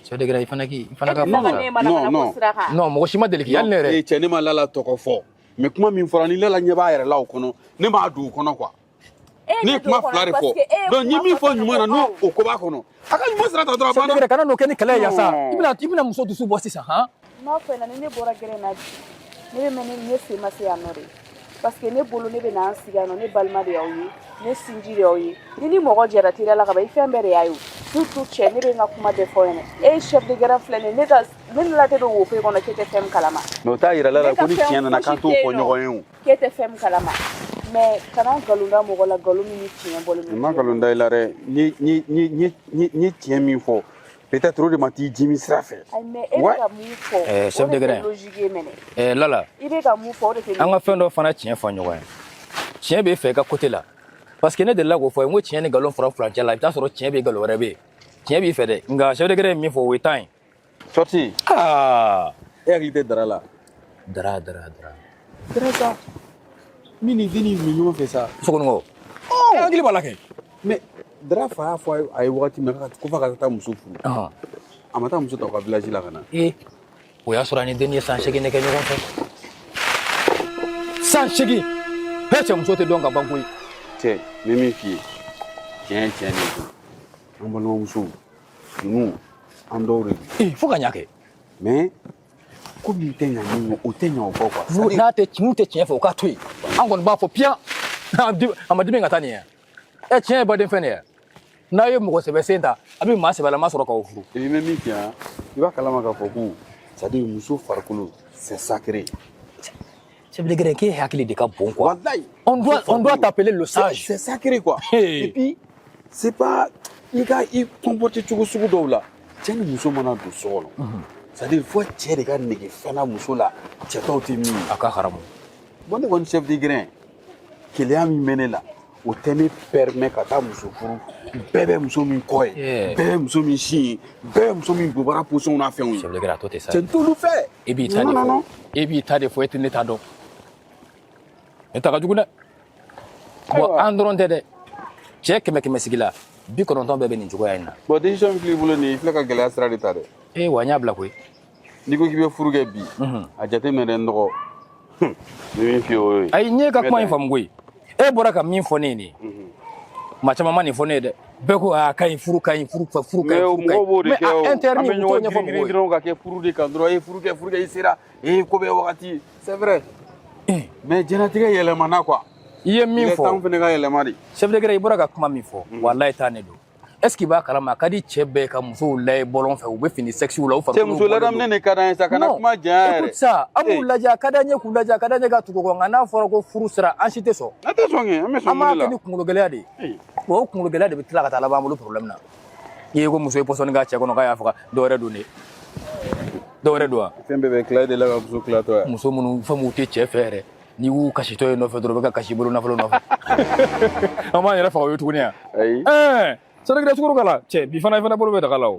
chef de grain i fana ka non non mɔgɔ si ma deli k'i hali ne yɛrɛ cɛ ne ma Lala tɔgɔ fɔ mais kuma min fɔra ni Lala ɲɛ b'a yɛrɛ la o kɔnɔ ne b'a don o kɔnɔ quoi ne ye kuma fila de fɔ donc n ye min fɔ ɲuman na n'o o ko b'a kɔnɔ a ka ɲuman sira ta dɔrɔn a chef de banna grain kana n'o kɛ ni kɛlɛ ye yan sa i bɛna muso dusu bɔ sisan han n'a fɛ na ni ne bɔra gɛrɛn na bi ne bɛ mɛn ne sen ma se yan nɔ de parce que ne bolo ne bɛ na an sigi yan nɔ ne balima de y'aw ye ne sinji de y'aw ye ni mɔgɔ jɛra teliya la ka ban i fɛn bɛɛ de y'a ye surtout cɛ ne bɛ n ka kuma bɛɛ fɔ ɲɛna e chef de grain filɛ nin ye ne la tɛ don wo fɛ kɔnɔ k'e tɛ fɛn min kalama mais o t'a yira Lala ko ni tiɲɛ nana k'an t'o fɔ ɲɔgɔn ye o k'e tɛ fɛn min kalama mais kana nkalon da mɔgɔ la nkalon min ni tiɲɛ bɔlen don n ma nkalon da i la dɛ n ye tiɲɛ min fɔ peut-être o de ma t'i dimi sira fɛ mais e bɛ ka mun fɔ chef de grain logique ye mɛnɛ Lala i bɛ ka mun fɔ o de tɛ an ka fɛn dɔ fana tiɲɛ fɔ ɲɔgɔn ye tiɲɛ b'e fɛ i ka côté la parce que ne delila k'o fɔ n ko tiɲɛ ni nkalon fɔra furancɛ la i bɛ taa sɔrɔ tiɲɛ bɛ nkalon wɛrɛ bɛ yen tiɲɛ b'i fɛ dɛ nka chef de grain ye min fɔ o ye tan ye sorti aa e hakili tɛ dara la dara sa min ni den ni min ɲɔgɔn fɛ sa sokɔnɔ e hakili b'a la kɛ mais dara fa y'a fɔ a ye wagati min na ko f'a ka taa muso furu a ma taa muso ta u ka village la ka na o y'a sɔrɔ a ni denni ye san 8 de kɛ ɲɔgɔn fɛ san 8 bɛɛ cɛ muso tɛ dɔn ka ban koyi cɛ n bɛ min f'i ye tiɲɛ de don an balimamusow ninnu an dɔw de don fo ka ɲa kɛ mais ko min tɛ ɲa min o tɛ ɲa o kɔ quoi n'a tɛ tiɲɛ fɛ o k'a to yen an kɔni b'a fɔ piyan a ma dimi ka taa nin ye tiɲɛ ye baden fɛn de ye n'a ye mɔgɔ sɛbɛ sen ta a bɛ maa sɛbɛlama sɔrɔ k'aw furu. I bɛ min kɛ yan i b'a kalama k'a fɔ ko c'est à dire muso farikolo c'est sacré. chef de gré k'e hakili de ka bon quoi. Wallahi on doit t'appeler le sage. c'est sacré quoi. Et puis c'est pas i ka i comporter cogo sugu dɔw la cɛ ni muso mana don so kɔnɔ c'est à dire fo cɛ de ka nege fɛnna muso la cɛ tɔw tɛ min ye. a ka haramu. bon ne kɔni chef de grain keleya min bɛ ne la o tɛ ne permet ka taa muso furu bɛɛ bɛ muso min kɔ ye bɛɛ bɛ muso min sin ye bɛɛ bɛ muso min bobara position n'a fɛnw ye. chef de gré a tɔ tɛ sa. cɛ n t'olu fɛ. e b'i ta de fɔ e b'i ta de fɔ e tɛ ne ta dɔn ne ta ka jugu dɛ. bon an dɔrɔn tɛ dɛ cɛ 100 sigi la 90 bɛɛ bɛ nin cogoya in na. bon décision min filɛ i bolo nin i filɛ ka gɛlɛya sira de ta dɛ. wa n y'a bila koyi. n'i ko k'i bɛ furu kɛ bi a jateminɛ dɛ n dɔgɔ n bɛ min f'i ye o ye. ayi n ye ka kuma in faamu koyi e bɔra ka min fɔ ne ye nin ye maa caman ma nin fɔ ne ye dɛ bɛɛ ko a ka ɲi furu ka ɲi furu ka ɲi mɔgɔw b'o de kɛ o mais interne an bɛ u t'o ɲɛfɔ ɲɔgɔn mɔgɔw ye dɔrɔn ka kɛ furu de kan dɔrɔn furu kɛ i sera ko bɛ wagati c'est vrai mais diɲɛlatigɛ yɛlɛmana quoi. i ye min fɔ temps fɛnɛ ka yɛlɛma de. chef de gré i bɔra ka kuma min fɔ walayi taa ne don est ce que i b'a kalama a ka di cɛ bɛɛ ka musow layɛ bɔlɔn fɛ u bɛ fini sexiw la u farikolo cɛ muso ladaminɛ de ka d'an ye sa kana kuma janya yɛrɛ. écoute ça a b'u lajɛ a ka d'an ye k'u lajɛ a ka d'an ye ka tugu o kɔ nka n'a fɔra ko furu sera an si tɛ sɔn. an tɛ sɔn kɛ an bɛ sɔn an b'a mun de kɛ la. ni kunkolo gɛlɛya de ye o kunkolo gɛlɛya de bɛ tila ka taa laban an bolo problème na i ye ko muso ye pɔsɔni k'a cɛ kɔnɔ k'a y'a faga dɔwɛrɛ don de dɔwɛrɛ don wa. fɛn bɛɛ bɛ tila de la ka muso tilatɔ ye. muso minnu fɛn minnu tɛ cɛ fɛ yɛrɛ n'i y'u kasitɔ ye nɔfɛ dɔrɔn u bɛ ka kasi bolo nafolo nɔfɛ an b'an yɛrɛ faga o ye tuguni yan. ayi. sɛnɛkɛla sukoro k'a la cɛ bi fana bolo bɛ daga la o.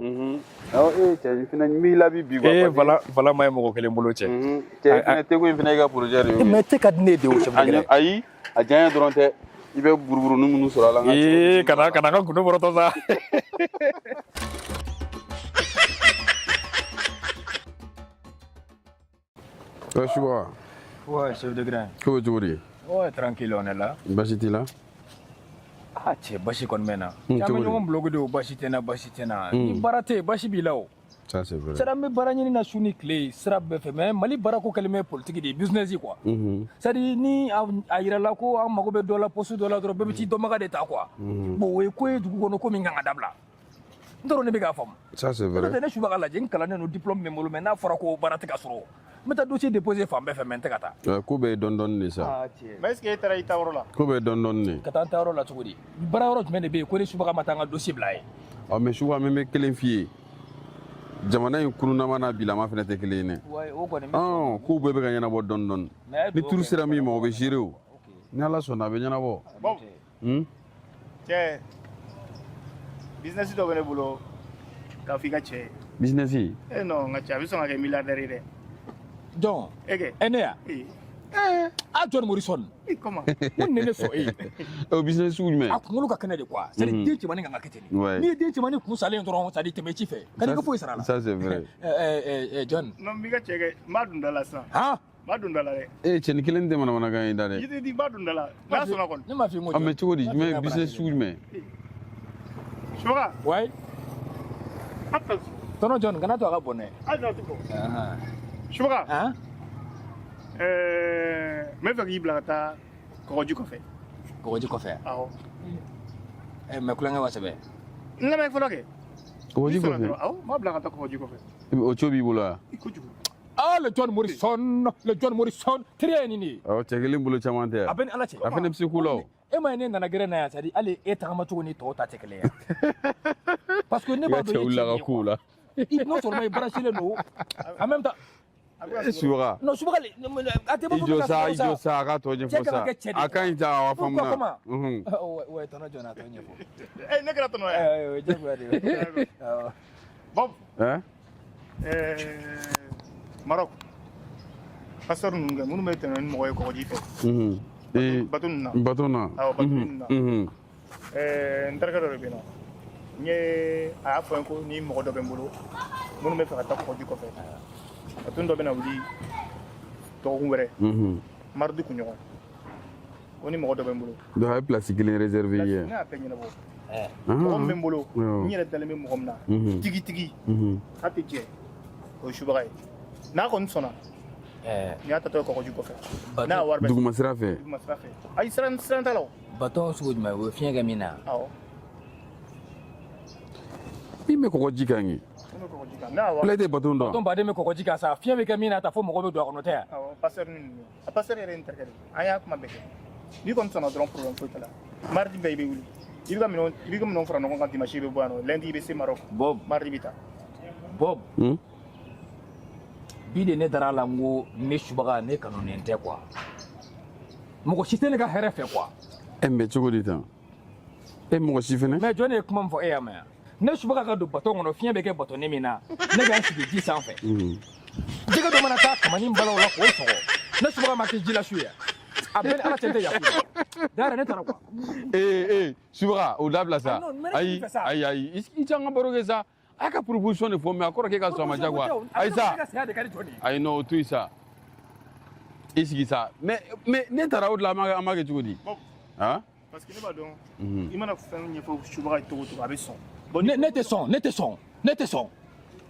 awɔ cɛ fana n b'i labi bi. vala ma ye mɔgɔ kelen bolo cɛ. cɛ fana teko in fana i ka projet de ye. mais tɛ ka di ne de o chef de gré. ayi a diya dɔrɔn tɛ i bɛ buruburuni minnu sɔrɔ a la. kana ka gundo bɔrɔtɔ sa. Suba. ouais chef de gré. ko bɛ cogo di. ouais tranquille on est là. basi t'i la. cɛ basi kɔni bɛ na. caman ɲɔgɔn bloqué de o basi tɛ n na ni baara tɛ yen basi b'i la o. ça c'est vrai. sera n bɛ baara ɲini na su ni tile sira bɛɛ fɛ mais mali baarako kɛlen bɛ politique de ye business ye quoi. c'est à dire ni a yirala ko an mago bɛ dɔ la poste dɔ la dɔrɔn bɛɛ bɛ t'i dɔnbaga de ta quoi. bon o ye ko ye dugu kɔnɔ ko min kan ka dabila. n dɔrɔn ne bɛ k'a faamu. ça c'est vrai. n'o tɛ ne su b'a ka lajɛ n kalannen don diplôme bɛ n bolo mais n'a fɔra ko baara tɛ ka sɔrɔ n bɛ taa dossier déposer fan bɛɛ fɛ mais n tɛ ka taa. ko bɛ dɔɔnin dɔɔnin de sa. mais est ce que e taara i ta yɔrɔ la. ko bɛ dɔɔnin dɔɔnin de. ka taa n ta yɔrɔ la cogo di baara yɔrɔ jumɛn de bɛ yen ko ne subaga ma taa n ka dossier bila a ye. mais suba min bɛ kelen f'i ye jamana in kunnama n'a bilama fana tɛ kelen ye dɛ. o kɔni. kow bɛɛ bɛ ka ɲɛnabɔ dɔɔnin dɔɔnin ni turu sera min ma o bɛ géré o ni ala sɔnna a bɛ ɲɛnabɔ. bon cɛ business dɔ bɛ ne bolo k'a fɔ i ka cɛ ye. business. non n ka cɛ a bɛ sɔn ka kɛ milliardaire ye dɛ. jɔn e kɛ. e ne ya. a John Morrison. comment. mun ne sɔn e ye. o business sugu jumɛn. a kunkolo ka kɛnɛ de quoi. c'est à dire den cɛmannin kan ka kɛ ten de. n'i ye den cɛmannin kun salen dɔrɔn c'est à dire tɛmɛ ci fɛ ka n'i ka foyi sara la. ça c'est vrai. John. non n b'i ka cɛ kɛ n b'a dun da la sisan. han. n b'a dun da la dɛ. cɛ ni kelen tɛ manamanakan ye da dɛ. i tɛ di n b'a dun da la n'a sɔnna kɔni. ne m'a f'i ko. mais cogo di jumɛn business sugu jumɛn. subaga. ouais. tɔnɔ John kana to a ka bɔn dɛ. hali n'a tɛ bɔ. subaga. n bɛ fɛ k'i bila ka taa kɔgɔji kɔfɛ. kɔgɔji kɔfɛ. awɔ. mais kulonkɛ wa sɛbɛ. n lamɛn fɔlɔ kɛ. kɔgɔji kɔfɛ. awɔ n b'a bila ka taa kɔgɔji kɔfɛ. o co b'i bolo wa. kojugu. le John Morrison teri ye nin de ye. cɛ kelen bolo caman tɛ. a bɛ ni ala cɛ. a fana bɛ se ko la o. e ma ye ne nana gɛrɛ na yan c'est à dire hali e tagamacogo ni tɔw ta tɛ kelen ye. parce que ne b'a dɔn i ye cɛ ye quoi. non seulement i barasilen don en même temps. subaga. non subaga a tɛ bɔ fɔ ka i jɔ sa a ka tɔ ɲɛfɔ sa a ka ɲi sa a faamu na. ouais tɔnɔ jɔn a tɔ ɲɛfɔ. ne kɛra tɔnɔ ye. jagoya de ye. bon. Maroc pasteur ninnu kɛ minnu bɛ tɛmɛ ni mɔgɔ ye kɔgɔji fɛ. bato ninnu na. bato na. awɔ bato ninnu na. n terikɛ dɔ de bɛ yen nɔ n ye a y'a fɔ n ye ko ni mɔgɔ dɔ bɛ n bolo minnu bɛ fɛ ka taa kɔgɔji kɔfɛ bato dɔ bɛ na wuli dɔgɔkun wɛrɛ mardi kunɲɔgɔn o ni mɔgɔ dɔ bɛ n bolo. donc a ye place kelen réservé ye. ne y'a bɛɛ ɲɛnabɔ mɔgɔ min bɛ n bolo n yɛrɛ dalen bɛ mɔgɔ min na tigitigi k'a tɛ jɛ o ye subaga ye n'a kɔni sɔnna n'i y'a tatɔ ye kɔgɔji kɔfɛ n'a wari bɛ duguma sira fɛ. ayi siran t'a la o. baton sugu jumɛn o ye fiɲɛ kɛ min na. awɔ me kokoji kan ye. Ala tɛ baton dɔn. Baton baden me kokoji kan sa. Fiɲɛ bɛ kɛ min na ta fo mɔgɔ bɛ don a kɔnɔ tɛ yan. Awɔ, passer ni. A passer yɛrɛ ni terikɛ. An y'a kuma bɛɛ kɛ. Ni kɔni sɔnna dɔrɔn problème foyi t'a la. Mardi bɛɛ i bɛ wuli. I bɛ ka minɛnw fara ɲɔgɔn kan dimanche i bɛ bɔ yan nɔ. Lundi i bɛ se Maroc. Bob. Mardi bɛ taa. Bob. Bi de ne dara la n ko ne subaga ne kanunen tɛ quoi. Mɔgɔ si tɛ ne ka hɛrɛ fɛ quoi. Mais cogo di tan? Mɔgɔ si fɛnɛ? Mais jɔn ye kuma min fɔ e y'a mɛn yan. Ne subaga ka don baton kɔnɔ fiɲɛ bɛ kɛ batonin min na ne bɛ n sigi ji sanfɛ. Jɛgɛ dɔ mana taa kamanin balaw la k'o sɔgɔ ne subaga ma kɛ ji la su ye a bɛɛ ni ala cɛ tɛ yafa d'ailleurs ne taara quoi. Subaga o dabila sa ayi i t'an ka baro kɛ sa a ka proposition de fɔ mais a kɔrɔ k'e ka sɔn a ma diyagoya ayi sa ayi non o to yen sa i sigi sa mais ne taara o de la an b'a kɛ cogo di. Parce que ne b'a dɔn i mana fɛn ɲɛfɔ subaga ye cogo o cogo a bɛ sɔn. Ne tɛ sɔn.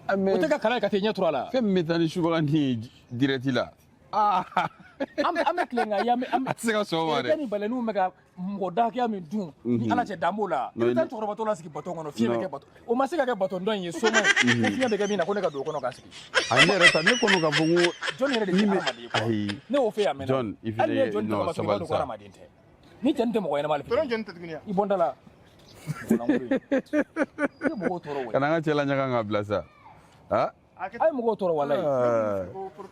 O tɛ ka kalan ka taa ɲɛ tura la. Fɛn min bɛ taa ni subaga ni direct la. An bɛ tilen nka yan a tɛ se ka sɔn o ma dɛ. Ni balaniw bɛ ka mɔgɔ da hakɛya min dun ni ala cɛ dan b'o la i bɛ taa cɛkɔrɔbatɔ la sigi baton kɔnɔ fiɲɛ bɛ kɛ baton o ma se ka kɛ baton dɔ in ye soma ye ni fiɲɛ bɛ kɛ min na ko ne ka don o kɔnɔ ka sigi. Ayi ne yɛrɛ ta ne kɔnɔ ka fɔ ko John yɛrɛ de ye hadamaden ye ayi ne y'o fɛ yan mɛnna John i hali ni ye John non tɔgɔ ma sɔrɔ i b'a dɔn ko hadamaden tɛ ni cɛ nin tɛ mɔgɔ ɲɛnama le fɛ. Tɔrɔ jɔn tɛ tuguni yan. I bɔnda la. Ne mɔgɔw tɔɔrɔ kana an ka cɛ la ɲaga ka bila sa. A ye mɔgɔw tɔɔrɔ walayi.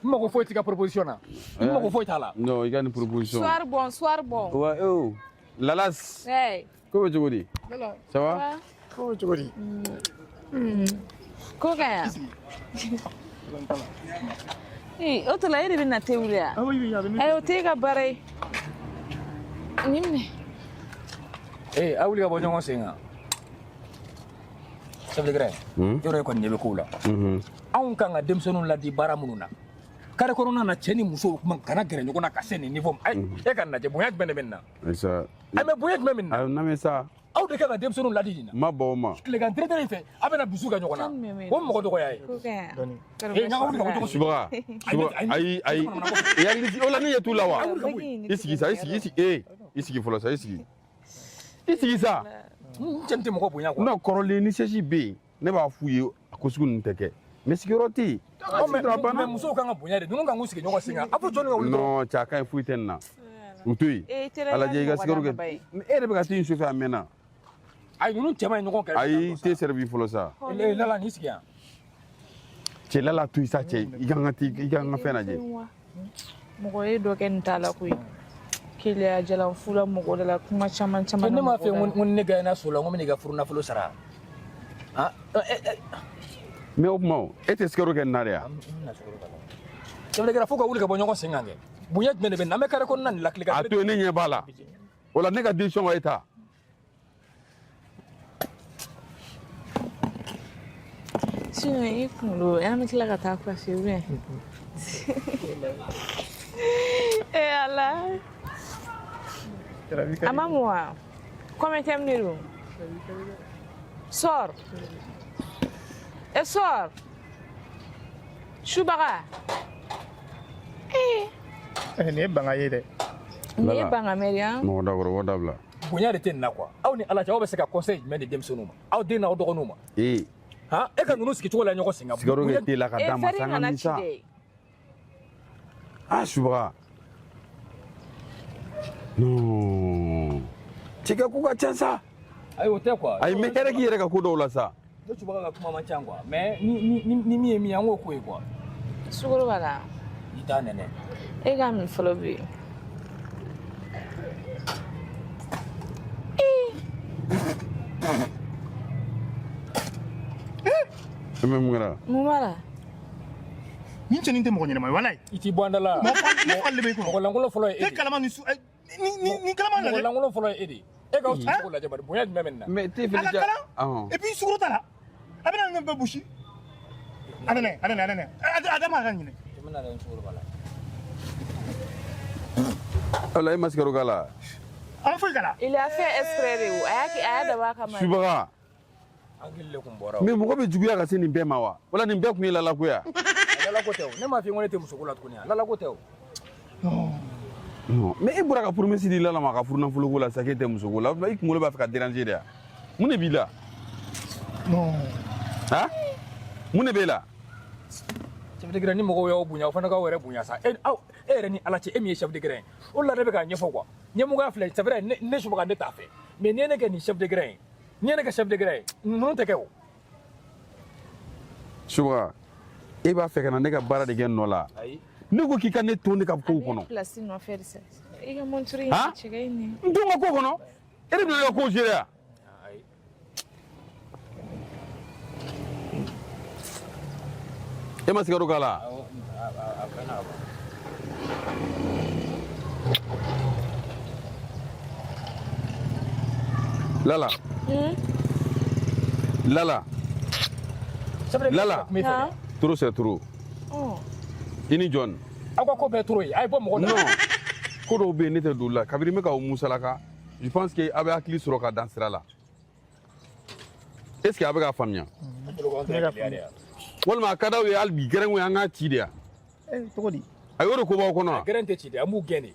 N mago foyi t'i ka proposition na. N mago foyi t'a la. Non i ka nin proposition. Soir bon. Ouais Lalas. Hey. Ko bɛ cogo di? Ça va? Ko cogo di? Ko ka yan. O tɔ la e de bɛ na te wuli yan. Ayi o t'e ka baara ye. Nin minɛ. A wuli ka bɔ ɲɔgɔn sen kan. Chef de grève. Yɔrɔ e kɔni ɲɛ bɛ kow la. Anw kan ka denmisɛnninw ladi baara minnu na. Carré kɔnɔna na cɛ ni muso kuma kana gɛrɛ ɲɔgɔn na ka se nin niveau ma. E ka lajɛ bonya jumɛn de bɛ nin na? Ayi mais bonya jumɛn bɛ nin na? Na mɛ sa. Aw de kan ka denmisɛnninw ladi nin na. Ma bɔ o ma. Tilegan directeur in fɛ a bɛna dusu ka ɲɔgɔn na. O mɔgɔ dɔgɔya ye. Ɲaga wuli ka bɔ ɲɔgɔn Subaga. Ayi i hakili o la ne ɲɛ t'u la wa? I sigi sa i sigi fɔlɔ sa i sigi. I sigi sa. N cɛ tɛ mɔgɔ bonya quoi. Non kɔrɔlen ni sɛsi bɛ yen ne b'a f'u ye a ko sugu ninnu tɛ kɛ mais sigiyɔrɔ tɛ yen. Mais musow kan ka bonya de ninnu kan k'u sigi ɲɔgɔn sen kan a fɔ jɔnni ka wuli. Non cɛ a ka ɲi foyi tɛ nin na u to yen ala jɛ i ka sigiyɔrɔ kɛ e yɛrɛ bɛ ka te yen sufɛ a mɛnna. Ayi ninnu cɛ man ɲi ɲɔgɔn kɛrɛfɛ. Ayi te servi fɔlɔ sa. Lala n'i sigi yan. Cɛ Lala to yen sa cɛ i ka n ka fɛn lajɛ. Mɔgɔ ye dɔ kɛ nin t'a la koyi. Keleya jalan fula mɔgɔ de la kuma caman. Ne m'a fɛ ko ne gagné so la n ko n bɛ n'i ka furu nafolo sara. Mais o kuma e tɛ sigiyɔrɔ kɛ nin na de wa? Chef de grève fo ka wuli ka bɔ ɲɔgɔn sen kan kɛ. Bonya jumɛn de bɛ nin na an bɛ carré kɔnɔna nin lakile ka. A to yen ne ɲɛ b'a la o la ne ka décision ka e ta. Sinon i kunkolo an bɛ tila ka taa coiffer ou bien. Ala. A ma mɔ wa? Combien de minutes don? Sors. Et sors. Subaga. Nin ye banga ye dɛ. Nin ye banga mɛri yan. Mɔgɔ dakɔrɔ dabila. Bonya de tɛ nin na quoi. Aw ni ala cɛ aw bɛ se ka conseil jumɛn di denmisɛnninw ma? Aw den n'aw dɔgɔninw ma. E ka ninnu sigi cogo la ɲɔgɔn sen kan. Sigiyɔrɔ kɛ te la ka d'a ma sanga ni sa. Subaga. Non. Cɛ ko ka ca sa. Ayi o tɛ quoi. Ayi mais hɛrɛ k'i yɛrɛ ka ko dɔw la sa. Ne subaga ka kuma man ca quoi mais ni min ye min ye an k'o ko ye quoi. Sukaro b'a la. I t'a nɛnɛ. E k'a min fɔlɔ bi. Mun kɛra? Mun b'a la? Nin cɛnin tɛ mɔgɔ ɲɛnama ye walayi. I t'i bɔ an da la. Ne fali de bɛ i kɔnɔ. Mɔgɔ lankolon fɔlɔ ye e de. E kalama nin kalama lajɛ. Mɔgɔ lankolon fɔlɔ ye e de. E k'aw sigi cogo lajɛ bari bonya jumɛn bɛ nin na. Mais t'es Ala kalan. Et puis sukaro t'a la. A bɛna nin bɛɛ gosi. A nana Adama ka ɲinɛ. Jamana yɛrɛ sukaro b'a la. Ala e ma sigiyɔrɔ k'a la. An foyi k'a la. Il a fait exprès de o. A y'a dabɔ a kama. Subaga. Hakili de tun bɔra. Mais mɔgɔ bɛ juguya ka se nin bɛɛ ma wa? Wala nin bɛɛ tun ye Lala ko ya? Lala ko tɛ o. Ne m'a f'i ye ko ne tɛ muso ko la tuguni. Lala ko tɛ o. Non. Mais e bɔra ka promesse di Lala ma ka furu nafolo ko la sa k'e tɛ muso ko la. I kunkolo b'a fɛ ka déranger de wa? Mun de b'i la? Non. Ha? Mun de b'e la? chef de gré ni mɔgɔw y'aw bonya o fana k'aw yɛrɛ bonya sa e yɛrɛ ni ala cɛ e min ye chef de gré o la ne bɛ k'a ɲɛfɔ quoi ɲɛmɔgɔya filɛ c'est vrai ne subaga ne t'a fɛ mais ni ye ne kɛ nin chef de gré ni ye ne kɛ chef de gré ninnu tɛ kɛ o. Subaga e b'a fɛ ka na ne ka baara de kɛ nɔ la. Ne ko k'i ka ne to ne ka kow kɔnɔ. Place nɔfɛ de sa i ka montre in Ha? cɛ in N to n ka ko kɔnɔ e de bɛ ne ka ko gérer ya. E ma sigaro k'a la. Lala. Lala. Lala. Trop c'est trop. I ni John. Aw ka ko bɛɛ trop ye a ye bɔ mɔgɔ Non. Ko dɔw bɛ yen ne tɛ don la kabini n bɛ ka o musalaka je pense que a bɛ hakili sɔrɔ ka dan sira la. Est ce que a bɛ k'a faamuya. Walima a ka d'aw ye hali bi gɛrɛn an k'a ci de yan. Cogo di? A y'o de ko b'aw kɔnɔ wa? Gɛrɛn tɛ ci de an b'u gɛn de.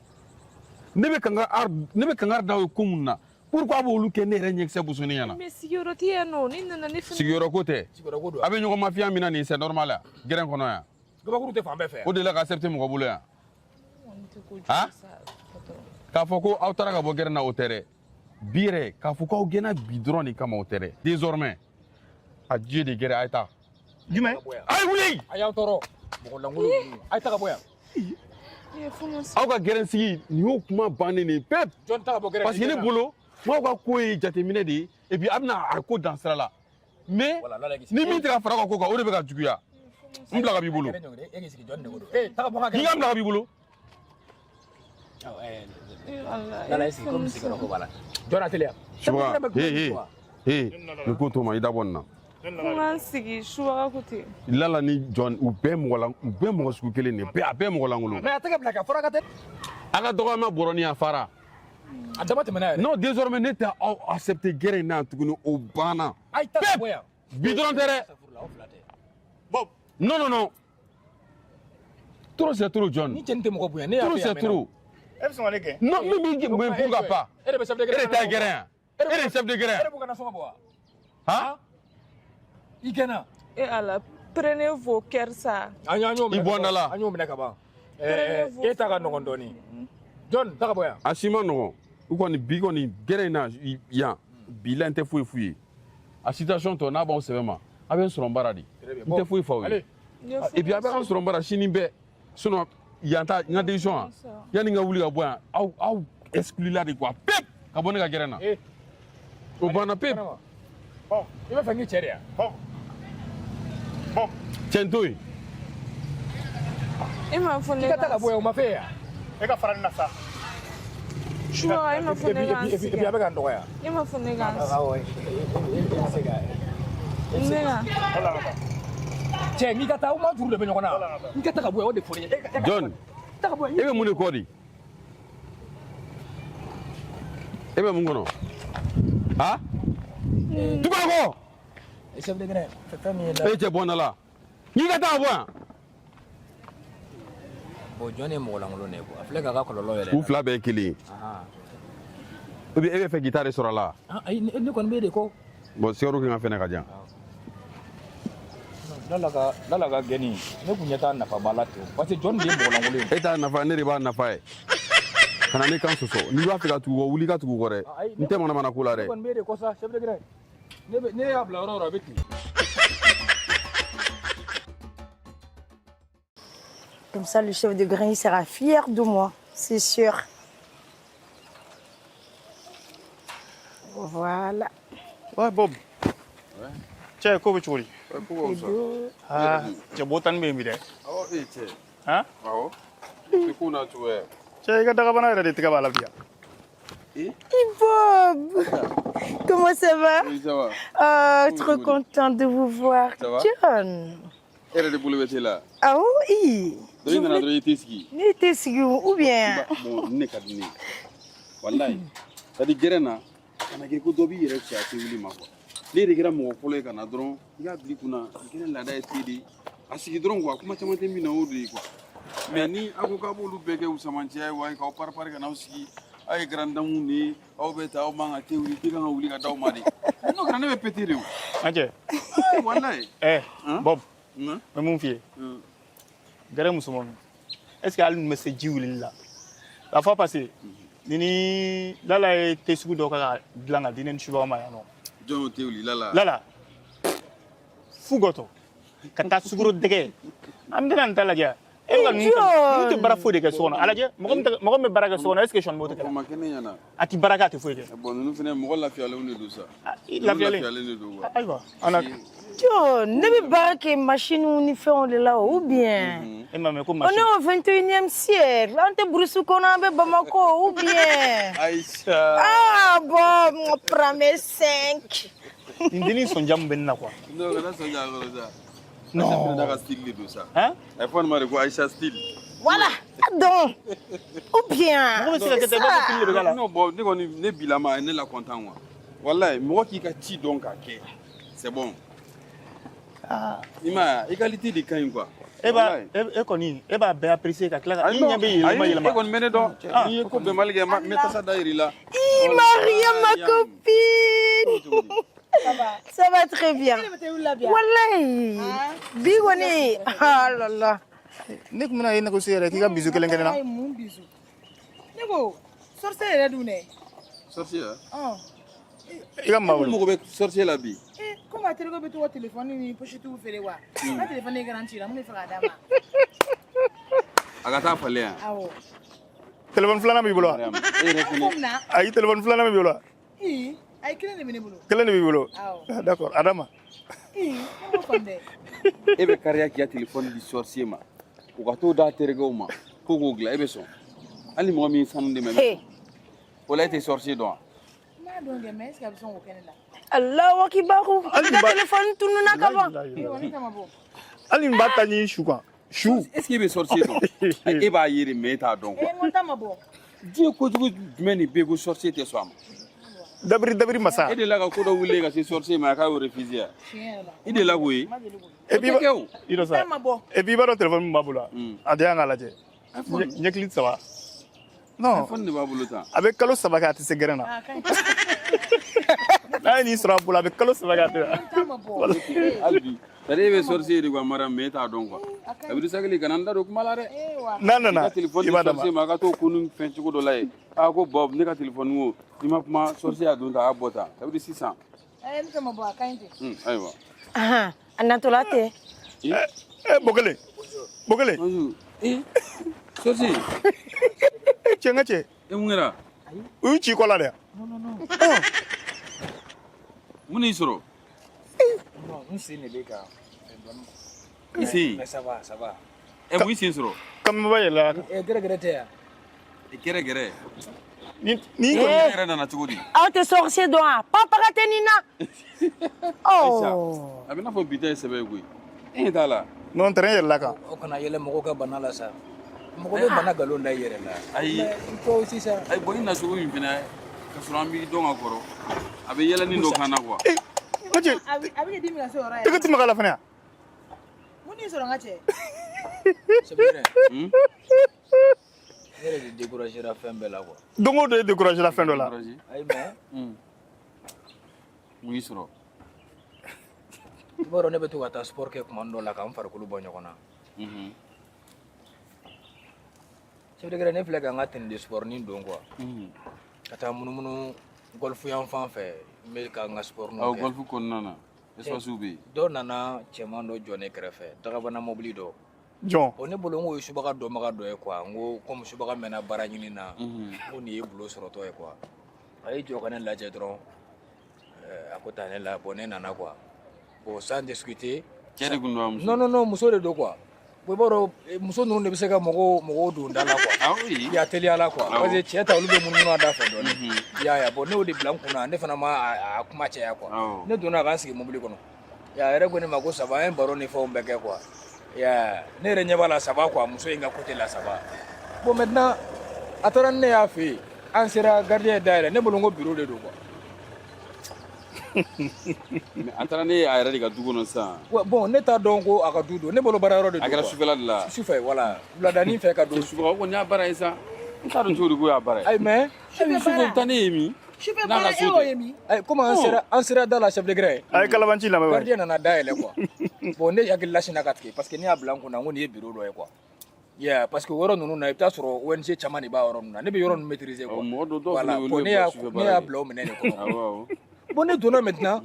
Ne bɛ kangari d'aw ye ko mun na pourquoi a b'olu kɛ ne yɛrɛ ɲɛkisɛ busuni ɲɛna. mais sigiyɔrɔ tɛ yan nɔ ni nana ne fana sigiyɔrɔ ko tɛ sigiyɔrɔ ko don a bɛ ɲɔgɔn mafiya min na nin c'est normal ya gɛrɛn kɔnɔ yan. Gabakuru tɛ fan bɛɛ fɛ. O de la ka accepter mɔgɔ bolo yan. Ha? K'a fɔ ko aw taara ka bɔ gɛrɛn na o tɛ dɛ bi yɛrɛ k'a fɔ k'aw gɛnna bi dɔrɔn de kama o tɛ dɛ désormais a dieu de gɛrɛ a ye taa. Jumɛn? a ye wuli. a y'aw tɔɔrɔ mɔgɔ lankolon ninnu a ye ta ka bɔ yan. aw ka gɛrɛn sigi nin y'o kuma bannen de pepe. Jɔn ta ka bɔ gɛrɛn parce que ne bolo m'aw ka ko ye jateminɛ de ye et puis a bɛna a ko dan sira la mais ni min tɛ ka fara ka ko kan o de bɛ ka juguya n bila ka b'i bolo. e k'i sigi jɔn de ko don ta ka bɔ ka k'i ka bila ka b'i bolo. Lala esi comme sigiyɔrɔ ko b'a la. Jɔn na teliya. Subaga nin ko to ma i da bɔ nin na. Kuma sigi subaga ko ten. Lala ni John u bɛɛ mɔgɔ sugu kelen de a bɛɛ mɔgɔ lankolon. mais a tɛgɛ bila ka fɔra ka tɛ. a ka dɔgɔyama bɔrɔni a fara. a dama tɛmɛna yɛrɛ. non désormais ne tɛ aw accepter gɛrɛn in na tuguni o banna. a ye ta ka bɔ yan. bi dɔrɔn tɛ dɛ. Bob. non trop c'est trop John. ni cɛnin tɛ mɔgɔ bonya ne y'a trop fɛ yan c'est trop. E bɛ sɔn ka ne gɛn? non min b'i gɛn pour ka pas. e de bɛ chef de e gɛrɛn. de ta ye gɛrɛn yan. e de ye chef de e gɛrɛn. de b'u ka nasɔngɔ bɔ wa. han. i gɛnna. et ala prenez vos cœurs ça. an y'o minɛ. i bɔ n da la. an y'o minɛ ka ban. e ta ka nɔgɔn dɔɔni. John ta ka bɔ yan. a si ma nɔgɔn u kɔni bi kɔni gɛrɛn in na yan bi la n tɛ foyi f'u ye a situation tɔ n'a b'aw sɛbɛn ma a bɛ n sɔrɔ n bara de n tɛ foyi f'aw ye et puis a bɛ an sɔrɔ n bara sini bɛɛ sinon yan ta n ka décision yanni n ka wuli ka bɔ yan aw exclu la de quoi pep ka bɔ ne ka gɛrɛn na o banna pep. i bɛ fɛ n k'i cɛ de yan. cɛ n to yen. e m'a fɔ ne i ka ta ka bɔ yan o ma fɛ yan. E ka fara ne na sa. subaga e m'a fɔ ne k'an sigi. et puis a bɛ ka n dɔgɔya. e m'a fɔ ne k'an sigi. awɔ e ka se ka. ne ka. Wala ka taa. cɛ n'i ka taa aw ma juru de bɛ ɲɔgɔn na. n ka ta ka bɔ yan o de fɔra i ye. John ta ka bɔ e bɛ mun de kɔ di e bɛ mun kɔnɔ ha tuba kɔ. chef de gɛrɛn fɛn min ye la. e cɛ bɔ n da la n'i ka taa ka bɔ yan. bon John ye mɔgɔ lankolon de ye quoi a filɛ k'a ka kɔlɔlɔ yɛrɛ. u fila bɛɛ ye kelen ye. ou bien e bɛ fɛ k'i ta de sɔrɔ a la. ayi ne kɔni b'e de kɔ. bon sigaro kɛ n ka fɛnɛ ka jan. Lala ka gɛnni ne kun ɲɛ t'a nafa b'a la ten parce que John de ye mɔgɔ lankolon ye. e t'a nafa ne de b'a nafa ye ka na ne kan sɔsɔ n'i b'a fɛ ka tugu kɔ wuli ka tugu kɔ dɛ n tɛ manamana ko la dɛ. ne kɔni b'e de kɔ sa chef de gɛrɛn ne y'a bila yɔrɔ o yɔrɔ a bɛ ten. Comme ça, le chef de grain, il sera fier de moi, c'est sûr. Voilà. Ouais, Bob. Cɛ ko bɛ cogo di? Aa cɛ bɔ tan bɛ yen bi dɛ. awɔ e cɛ. Han? awɔ e ko n'a cogoya. Cɛ i ka dagabana yɛrɛ de tɛgɛ b'a la bi yan. Et Bob, comment ça va? oui ça va. Trop content de vous voir. Ça va? John. e yɛrɛ de bolo bɛ t'e la. Ah oui. donc i nana dɔrɔn i t'i sigi. Ne t'es sigi ou bien? bon ne ka di ne ye walayi c'est à dire gɛrɛn na ka na kɛ ko dɔ b'i yɛrɛ fɛ a tɛ wuli ma quoi. ne de kɛra mɔgɔ fɔlɔ ye ka na dɔrɔn i k'a bila i kunna gɛrɛn laada ye te de a sigi dɔrɔn quoi kuma caman tɛ min na o de ye quoi mais ni aw ko k'a b'olu bɛɛ kɛ usamanciya ye wa k'aw pari-pari ka n'aw sigi aw ye grand damu de ye aw bɛ taa aw man ka te wuli k'i kan ka wuli ka d'aw ma de n'o kɛra ne bɛ péter de o. Aje. Wallahi. Bob. Non. Mais mon fille. Gare musulman. Est-ce qu'elle me se dit là? La fois passée, nini lala te sugu do ka dilanga dinen shuba ma ya no. Jon teuli lala. Lala. Fugoto. Kata suguro dege. Am dina ntala ja. E ga nunta bara fo de ke sona. Alaje mo me bara ke sona est-ce que je ne Ko makene yana. ati baraka te fo de. Bon nous fene mo la fi ala une do sa. La fiale. Aywa. Ana John, ne me barre que machine ou ni fait on est là ou bien. e ma me ko On machine. est au 21e siècle. On te brousse qu'on a avec Bamako ou bien. Aïcha. Ah bon, on prend mes 5. Indini son jam ben na quoi. Non, là ça ja ko ça. Non. Non, da style do sa. Hein? iPhone ma ko Aïcha style. Voilà. Donc. Ou bien. Mo se ka te ba ko le gala. Non, bon, ne bilama ne la content moi. Wallahi, mo ki ka ti donc à ke. C'est bon. Ima égalité de quand quoi. E koni e ba be apprécier ka kla. I nya be yelma E yelma. kon mene do. Ni ko be malge ma meta sa dairi la. Maria, ma copine. Ça va très bien. Wallahi. Bigoni. Ah là là. Ne kuma na négocier rek ki ga bisu kelen kelen na. Mun bisu. Ne ko sorcier yɛrɛ dun dɛ. Sorcier. I ka mawul. Mo ko be sorcier la bi. Comme a terikɛ bɛ to ka téléphone ni pochette feere wa. N ka téléphone ye garantie la mun bɛ fɛ k'a d'a ma. Agata fale ya. Awɔ. Téléphone flana b'i bolo. E re fini. Comme na. Ayi téléphone flana b'i bolo. A ye kelen de bɛ ne bolo. Kelen de b'i bolo. Awɔ. D'accord, Adama. Ne m'o faamu dɛ. E be kariya ki ya téléphone di sorcier ma. Ko ka to da terego ma. Ko go gla e be so. Ali mo mi sanu de me. Hey. Wala ite sorcier do. N'a dɔn kɛ mais est-ce que a bɛ sɔn k'o kɛ ne la. Allah wakibaru. Ka téléphone tunu na ka ban. Wa ne kama bɔ. Ali n b'a ta ni su kan. Su. Est-ce qu'il be sorcier do? E ba yiri me ta don quoi. N ko n ta ma bɔ. Dieu ko jugu jumɛn ni be go sorcier te so am. Dabiri masa. E de la ka ko do wule ka se sorcier ma ka o refuser. Tiɲɛ yɛrɛ la. I de la ko yi. Ma deli k'o. Et puis Kɛ o. sa. Ma bɔ. Et puis b'a dɔn téléphone min b'a bolo. A diya ka lajɛ. Ɲɛkili 3. Non. iPhone ne b'a bolo tan. A bɛ kalo 3 kɛ a tɛ se gɛrɛn na. A ka ɲi. N'a ye nin sɔrɔ a bolo a bɛ kalo 3 kɛ a tɛ. N ta ma bɔ. Albi. Tare e be sorcier de ko mara me ta don quoi. Abiri sagili kana nda do kuma la de. Wa. N'a Ka nana téléphone i di b'a d'a ma. sorcier ma ka to kunu fɛn cogo dɔ la ye. A ko Bob ne ka téléphone wo. Ni ma kuma sorcier a don ta a bota. Abiri 600. Ne ta ma bɔ a ka ɲi ten. Ayiwa. Ah, anatola te. Bokele. Bokele. Bonjour. Sorcier. Cɛ n ka cɛ. E mun kɛra? U y'u ci kɔ la dɛ. Mun y'i sɔrɔ? Non, nous c'est ne beka. Ici. Mais ça va, ça va. E mun y'i sen sɔrɔ? Kami b'a yɛlɛ a kan. Gɛrɛ tɛ yan. E gɛrɛ. Ni Ni kɔni. yɛrɛ nana cogo di? Aw te sorcier don a. Papa ka te nina. Oh. A bɛ n'a fɔ bi ta ye sɛbɛ ye koyi. E ɲɛ t'a la. Non terrain yɛlɛ la kan. O kana yɛlɛ mɔgɔw ka bana la sa. Mɔgɔ bɛ bana nkalon da i yɛrɛ la. Ayi. Mais il faut aussi ça. Ayi bɔn i na cogo min fɛnɛ ka sɔrɔ an b'i dɔn ka kɔrɔ. A bɛ yɛlɛnin dɔ kan na quoi. N ka cɛ. A bɛ kɛ dimi ka se o yɔrɔ I yɛrɛ. ka tɛmɛ k'a la fana. Mun y'i sɔrɔ n ka cɛ. C'est vrai. Ne yɛrɛ de découragé la fɛn bɛɛ la quoi. Don o don e découragé la fɛn dɔ la. Ayi mais Mun y'i sɔrɔ? i b'a dɔn ne bɛ to ka taa sport kɛ tuma dɔ la k'an farikolo bɔ ɲɔgɔn na. C'est vrai ne filɛ k'an ka tennis de sport nin don quoi. Ka taa munumunu golf yan fan fɛ n bɛ k'an ka sport ninnu Aw kɛ. golf kɔnɔna na espace bɛ yen. Dɔ nana cɛman dɔ jɔ ne kɛrɛfɛ dagabana mobili dɔ. Jɔn. O ne bolo n ko ye subaga dɔnbaga dɔ ye quoi n ko comme subaga mɛnna baara ɲini na n ko nin ye bulo sɔrɔtɔ ye quoi. A ye jɔ ka ne lajɛ dɔrɔn a ko taa ne la bon ne nana quoi bon sans discuter. Cɛ de kun don a muso. Non muso de don quoi. Bon i b'a dɔn muso ninnu de bɛ se ka mɔgɔw don da la quoi. Ah oui. I y'a teliya la quoi parce que cɛ ta olu bɛ munumunu a da fɛ dɔɔni. I y'a ye bon ne y'o de bila n kunna ne fana ma a kuma caya quoi. Ne donna k'an sigi mobili kɔnɔ. A yɛrɛ ko ne ma ko ça va an ye baro ni fɛnw bɛɛ kɛ quoi. Ne yɛrɛ ɲɛ b'a la ça va quoi muso in ka côté la ça va. Bon maintenant a taara ni ne y'a fɛ yen an sera gardien dayɛlɛ ne bolo n ko bureau de don quoi. Mais a taara ne ye a yɛrɛ de ka du kɔnɔ sisan. Bon ne t'a dɔn ko a ka du don ne bolo baara yɔrɔ de don A kɛra quoi. sufɛla de la. Sufɛ voilà wuladanin fɛ ka don. Subaga o kɔni y'a baara ye sa. N t'a dɔn cogo di ko y'a baara ye. Ayi mais Subaga bɛ taa ne ye min? Je fais pas la Emi. Comment on sera dans la chef de gré? Ay kalabanci la ba. Gardien nana daele quoi. Bon ne yakil la china katke parce que ni a blanc na ngoni e bureau do quoi. Yeah, parce que woro nunu na ita soro ONG chamani ba woro nunu. Ne be yoro maîtriser quoi. Voilà, pour ne a blanc menene quoi. Ah ouais. Bon ne donna maintenant.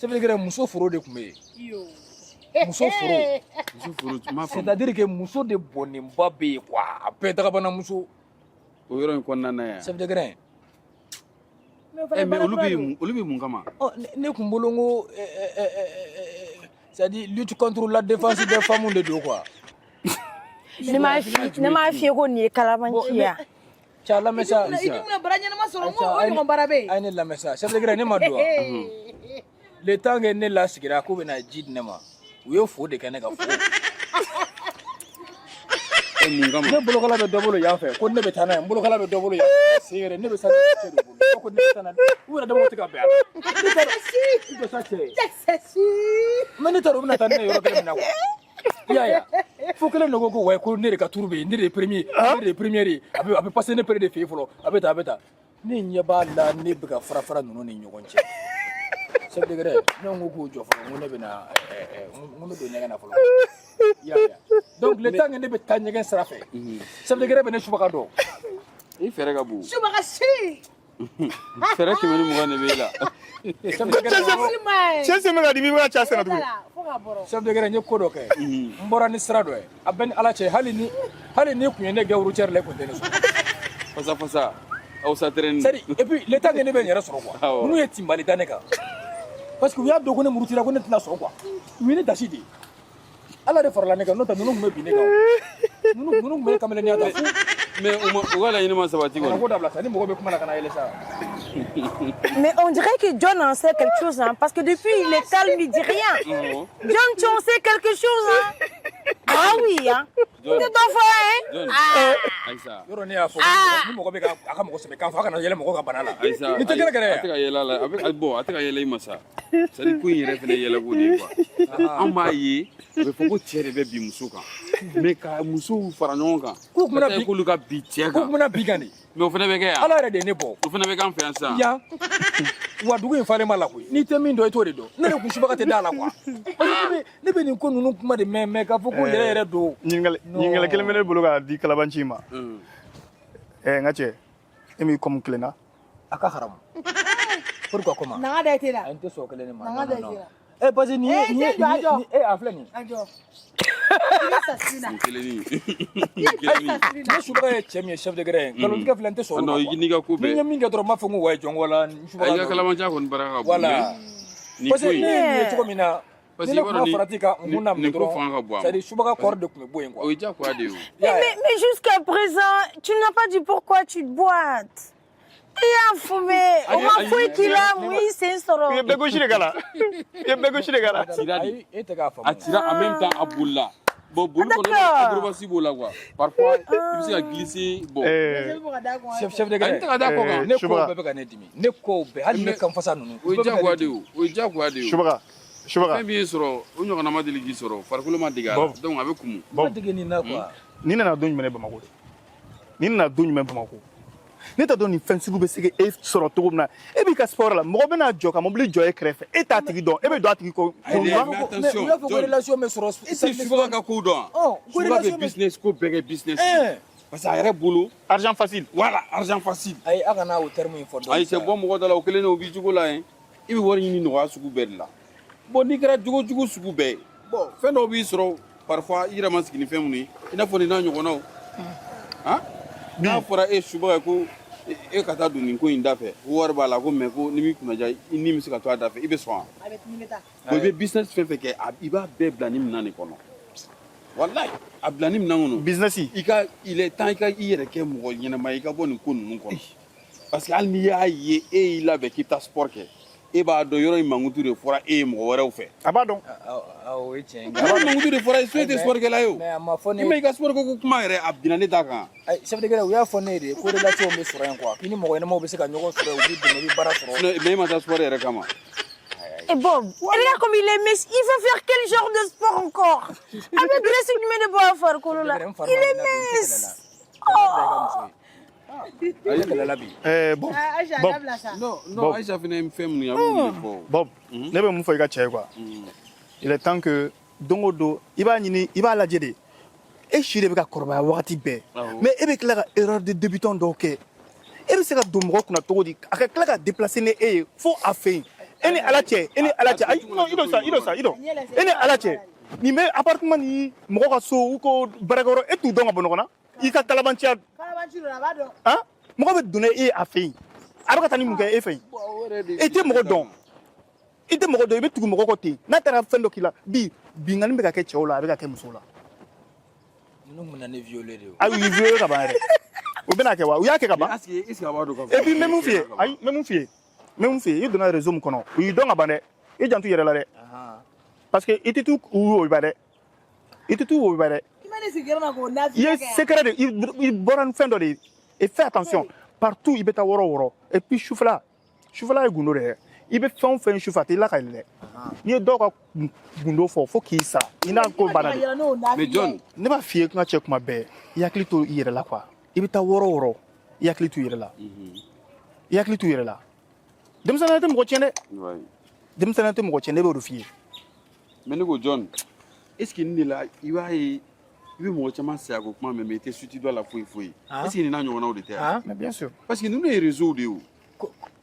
Chef de gré muso furo de kumé. Muso furo. C'est-à-dire que muso de bonimba be quoi. Après bana muso. O yɔrɔ in kɔnɔna na yan. Chef de grain. Mais olu bɛ mun kama? Oh, ne kun bolo ngo c'est-à-dire lutte contre la défense des femmes de do quoi. Ne m'a fi ko ni kalabanci ya. Cha la mesa. Il dit na baranya na masoro ngo barabe. Ay ne la mesa. Chef de grain ne ma do. Le temps que ne la sigira ko bena jid ne ma. U yo fo de kene ka fo. Ne bolo kala be dobolo ya fe ko ne be tana bolo kala be dobolo ya sere ne be sa ko ne tana u ra dobolo tika be ala si be sa che Si. mani taro bina tana yoro kele na ko ya fo kele no go way ko ne ka turbe ne de premier abi passer ne près de fe folo abeta ne nya ba la ne be ka fara nuno ni nyogon che chef de gré no go jo fo mo ne be na mo do ne na folo ya donc le temps ne be tanya gen sera fait chef de gré be ne subaka do I fɛrɛ ka bon. Subaka si. Fɛrɛ 120 de bɛ la. chef de gré Chese me ga di mi ba cha sena tu. chef de gré ne ko do ke mbora ni sera do e aben ala che hali ni kunye ne gawru cher le ko de so Fasa aw sa tren. sari et puis le temps ne be nyara soro quoi nous yeti mali daneka parce que ya do ko ne murutira ko ne tna soro quoi oui ne dashidi ala de forla ne ka nota nunu me bi ne ka nunu me kamele ni ata Mais o ga la ɲini ma sabati ko ko. da bla sa ni mo be kuma na kana ele sa Mais on dirait que John en sait quelque chose, hein, parce que depuis il est calme, il dit rien. John, tu en sais quelque chose, hein? Ah oui, hein? John. C'est ton frère, hein? John. Ah. Aïssa. yoro ne ya fo ni mo be ka aka mo se be kan fa kana yele mo ka banala Aïssa. ni te gele gele Ate ka yela la. Bon, ate ka yela I masa. Sari ko in yɛrɛ fɛnɛ yɛlɛ ko de quoi. An b'a ye a bɛ fɔ ko cɛ de bɛ bi muso kan. Mais ka musow fara ɲɔgɔn kan. K'u kuma Ka taa k'olu ka bi cɛ ko kan. kuma bi gani Mais o fɛnɛ bɛ kɛ yan. ala yɛrɛ de ne bɔ O fɛnɛ bɛ k'an fɛ yan sisan. ya wa dugu in falen ma la koyi ni tɛ min dɔn I t'o de dɔn ne de kun subaga tɛ da la quoi parce que ne bɛ nin ko ninnu kuma de mɛn k'a fɔ ko yɛrɛ do Nyingale kelen mele bolo ga di kalabanci ma. Nga che. Emi comme klena. a ka haramu pourquoi comment Nanga da ite la. a tɛ sɔn kelen ne ma Nanga da non ite la. parce que ni a filɛ nin Ajo. Il est sassina. Keleni. ne subaga ye cɛ min ye chef de gré nkalontigɛ filɛ n tɛ sɔn Non, i n'i ka ko ni bɛɛ. ye min kɛ dɔrɔn n b'a fɔ ko wa ye jɔn wala A i ka kalamanca kɔni baraka ka bon. voilà Nin parce ko que ne in. ye nin ye cogo min na Parce ni que ne kuma farati ka mun na min nin ko fanga ka dɔrɔn bon a ma. c'est à dire subaga kɔrɔ de tun bɛ bɔ yen O quoi ye diyagoya de ye o. Mais jusqu'à présent, tu n'as pas dit pourquoi tu te boites. Il a fumé. On m'a fouillé qu'il a, oui, c'est un soro. Ye bego shire gala. Ye bego shire gala. Tira de. e tɛ k'a A faamu tira en même temps a bolila. Bon, boli kɔnɔ acrobatie b'o la quoi. Parfois i bɛ se ka glisser. Bon. chef de A gré tɛ ka da kɔ kan. ne ko Subaga. bɛɛ bɛ ka ne dimi ne ko bɛɛ hali ne kan fasa ninnu O ye diyagoya de ye o. O ye diyagoya de ye o. Shubaga. Fɛn b'i sɔrɔ o ɲɔgɔnna ma deli k'i sɔrɔ farikolo ma dege a la. Donc a bɛ kumu. ba dege nin na quoi Ni nana don jumɛn Bamako de. Ni nana don jumɛn Bamako. Ne t'a dɔn nin fɛn sugu bɛ se ka e sɔrɔ cogo min na e b'i ka sport la mɔgɔ bɛna jɔ ka mobili jɔ e kɛrɛfɛ e t'a tigi dɔn e bɛ don a tigi kɔ. Mais u y'a fɔ ko relation bɛ sɔrɔ I tɛ subaga ka ko dɔn. ko Subaga relation bɛ business ko bɛɛ kɛ business. Eh. Parce que a yɛrɛ bolo. Argent facile. Voilà, argent facile. ayi a kana o terme in fɔ dɔn Ayi tɛ bɔ mɔgɔ da la o kelen de o b'i jogo la yen. I bɛ wari ɲini nɔgɔya sugu bɛɛ de la. Bon n'i kɛra jogo sugu bɛɛ ye. Bon fɛn dɔw b'i sɔrɔ parfois i yɛrɛ ma sigi ni fɛn minnu ye i n'a fɔ nin n'a ɲɔgɔnnaw. Han? N'a fɔra e subaga ye ko e ka taa don nin ko in da fɛ ko wari b'a la ko mais ko ni m'i kunnaja i ni bɛ se ka to a da fɛ i bɛ sɔn wa? Bon i bɛ business fɛn fɛn kɛ i b'a bɛɛ bila ni minɛn de kɔnɔ. Wallahi a bila ni minɛn kɔnɔ. Business. Il est temps i yɛrɛ kɛ mɔgɔ ɲɛnama ye i ka bɔ nin ko ninnu kɔnɔ. Parce que hali n'i y'a ye e y'i labɛn k'i bɛ taa sport kɛ e b'a dɔn yɔrɔ in mankutu de fɔra e ye mɔgɔ wɛrɛw fɛ. A b'a dɔn. o ye tiɲɛ ye Yɔrɔ mankutu de fɔra e so e tɛ sport kɛla ye o. mais a ma fɔ I ma i ka sport kɛ ko kuma yɛrɛ a binna ne t'a kan. ayi chef de gré u y'a fɔ ne ye de ko relation bɛ sɔrɔ yen quoi k'i ni mɔgɔ ɲɛnamaw bɛ se ka ɲɔgɔn sɔrɔ u b'i dɛmɛ u bɛ baara sɔrɔ Mais i ma taa sport yɛrɛ kama. Et Bob, regarde comme il est, mais il veut faire quel genre de sport encore? Avec dressing, tu mets de bois à faire, Kolola. Il est mince. Oh! Bob. Ah, Aïcha, Bob. lave-la ça. Non, Bob. non, Aïcha fana ye fɛn minnu ye a b'olu de fɔ. Bob, ne bɛ mun fɔ i ka cɛ ye quoi. Il est temps que don o don i b'a ɲini i b'a lajɛ de. E si de bɛ ka kɔrɔbaya wagati bɛɛ. Mais e bɛ tila ka erreur de débutant dɔw kɛ. E bɛ se ka don mɔgɔ kunna cogo di? A ka tila ka déplacer ni e ye fo a fɛ yen. E ni Ala cɛ, e ni Ala cɛ. Ayi, non, i dɔ sa. E ni Ala cɛ. Nin bɛ appartement ni mɔgɔ ka so u ko baarakɛyɔrɔ e t'u dɔn ka bɔ ɲɔgɔn na? I ka kalabanciya. Kalabanci don, a b'a dɔn. Han? Mɔgɔ bɛ don e a fɛ yen. A bɛ ka taa ni mun kɛ e fɛ yen? E tɛ mɔgɔ dɔn. I tɛ mɔgɔ dɔn, i bɛ tugu mɔgɔ kɔ ten. N'a taara fɛn dɔ k'i la, bingani bɛ ka kɛ cɛw la, a bɛ ka kɛ musow la. Ninnu bɛna ne violer de o. Ayi, u y'i violer ka ban yɛrɛ. U bɛna kɛ wa? U y'a kɛ ka ban. Est-ce que a b'a dɔn k'a fɔ. Et puis n bɛ mun f'i ye, ayi, n bɛ mun f'i ye. N bɛ mun f'i ye, i donna réseau min kɔnɔ, u y'i dɔn ka ban dɛ. I janto i yɛrɛ la dɛ. Parce que i tɛ t'u woyoba dɛ. I tɛ t'u woyoba dɛ. I ma ne sigi yɔrɔ ma k'o na I ye secret de, i bɔra ni fɛn dɔ de ye. Et fais attention, partout i bɛ taa wɔrɔ wɔrɔ. Et puis sufɛla ye gundo de ye. I bɛ fɛn o fɛn sufɛ a tɛ la ka yɛlɛ. N'i ye dɔw ka gundo fɔ fo k'i sara. I n'a ko banna de. Mais John, Ne b'a f'i ye n ka cɛ kuma bɛɛ, i hakili to i yɛrɛ la quoi. I bɛ taa wɔrɔ wɔrɔ, i hakili to i yɛrɛ la. I hakili to i yɛrɛ la. Denmisɛnninya tɛ mɔgɔ tiɲɛ dɛ. Denmisɛnninya tɛ mɔgɔ tiɲɛ, ne b'o de f'i ye. mais ne ko John, est-ce que nin de la i b'a ye i bɛ mɔgɔ caman saya ko kuma mɛn mais i tɛ suti dɔ la foyi foyi. Est-ce que nin n'a ɲɔgɔnnaw de tɛ wa? Mais bien sûr. Parce que ninnu ye réseau de ye o.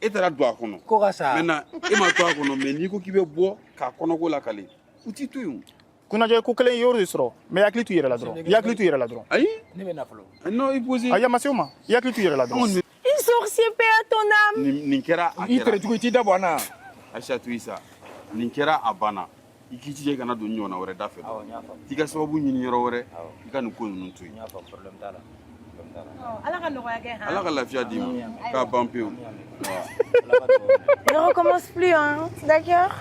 E taara don a kɔnɔ. Ko ka sa. Maintenant e ma to a kɔnɔ mais n'i ko k'i bɛ bɔ k'a kɔnɔko lakale u t'i to yen. Kunnajɛ ko kelen y'o de sɔrɔ, mais i hakili to i yɛrɛ la dɔrɔn. I hakili to i yɛrɛ la dɔrɔn. Ayi. Ne bɛ nafolo. Non i posé. A yama se o ma, i hakili to i yɛrɛ la dɔrɔn. Il sorcier paix à ton âme. Nin kɛra a I kɛra. teretugu i t'i da bɔ an na. Aïcha to Isa. Nin kɛra a banna. I k'i jija i kana don ɲɔgɔnna wɛrɛ da fɛ. T'i ka sababu ɲini yɔrɔ wɛrɛ. I ka nin ko ninnu to yen. Ala ka nɔgɔya kɛ han. Ala ka lafiya d'i ma. K'a ban pewu. Ne recommence plus, hein. D'accord?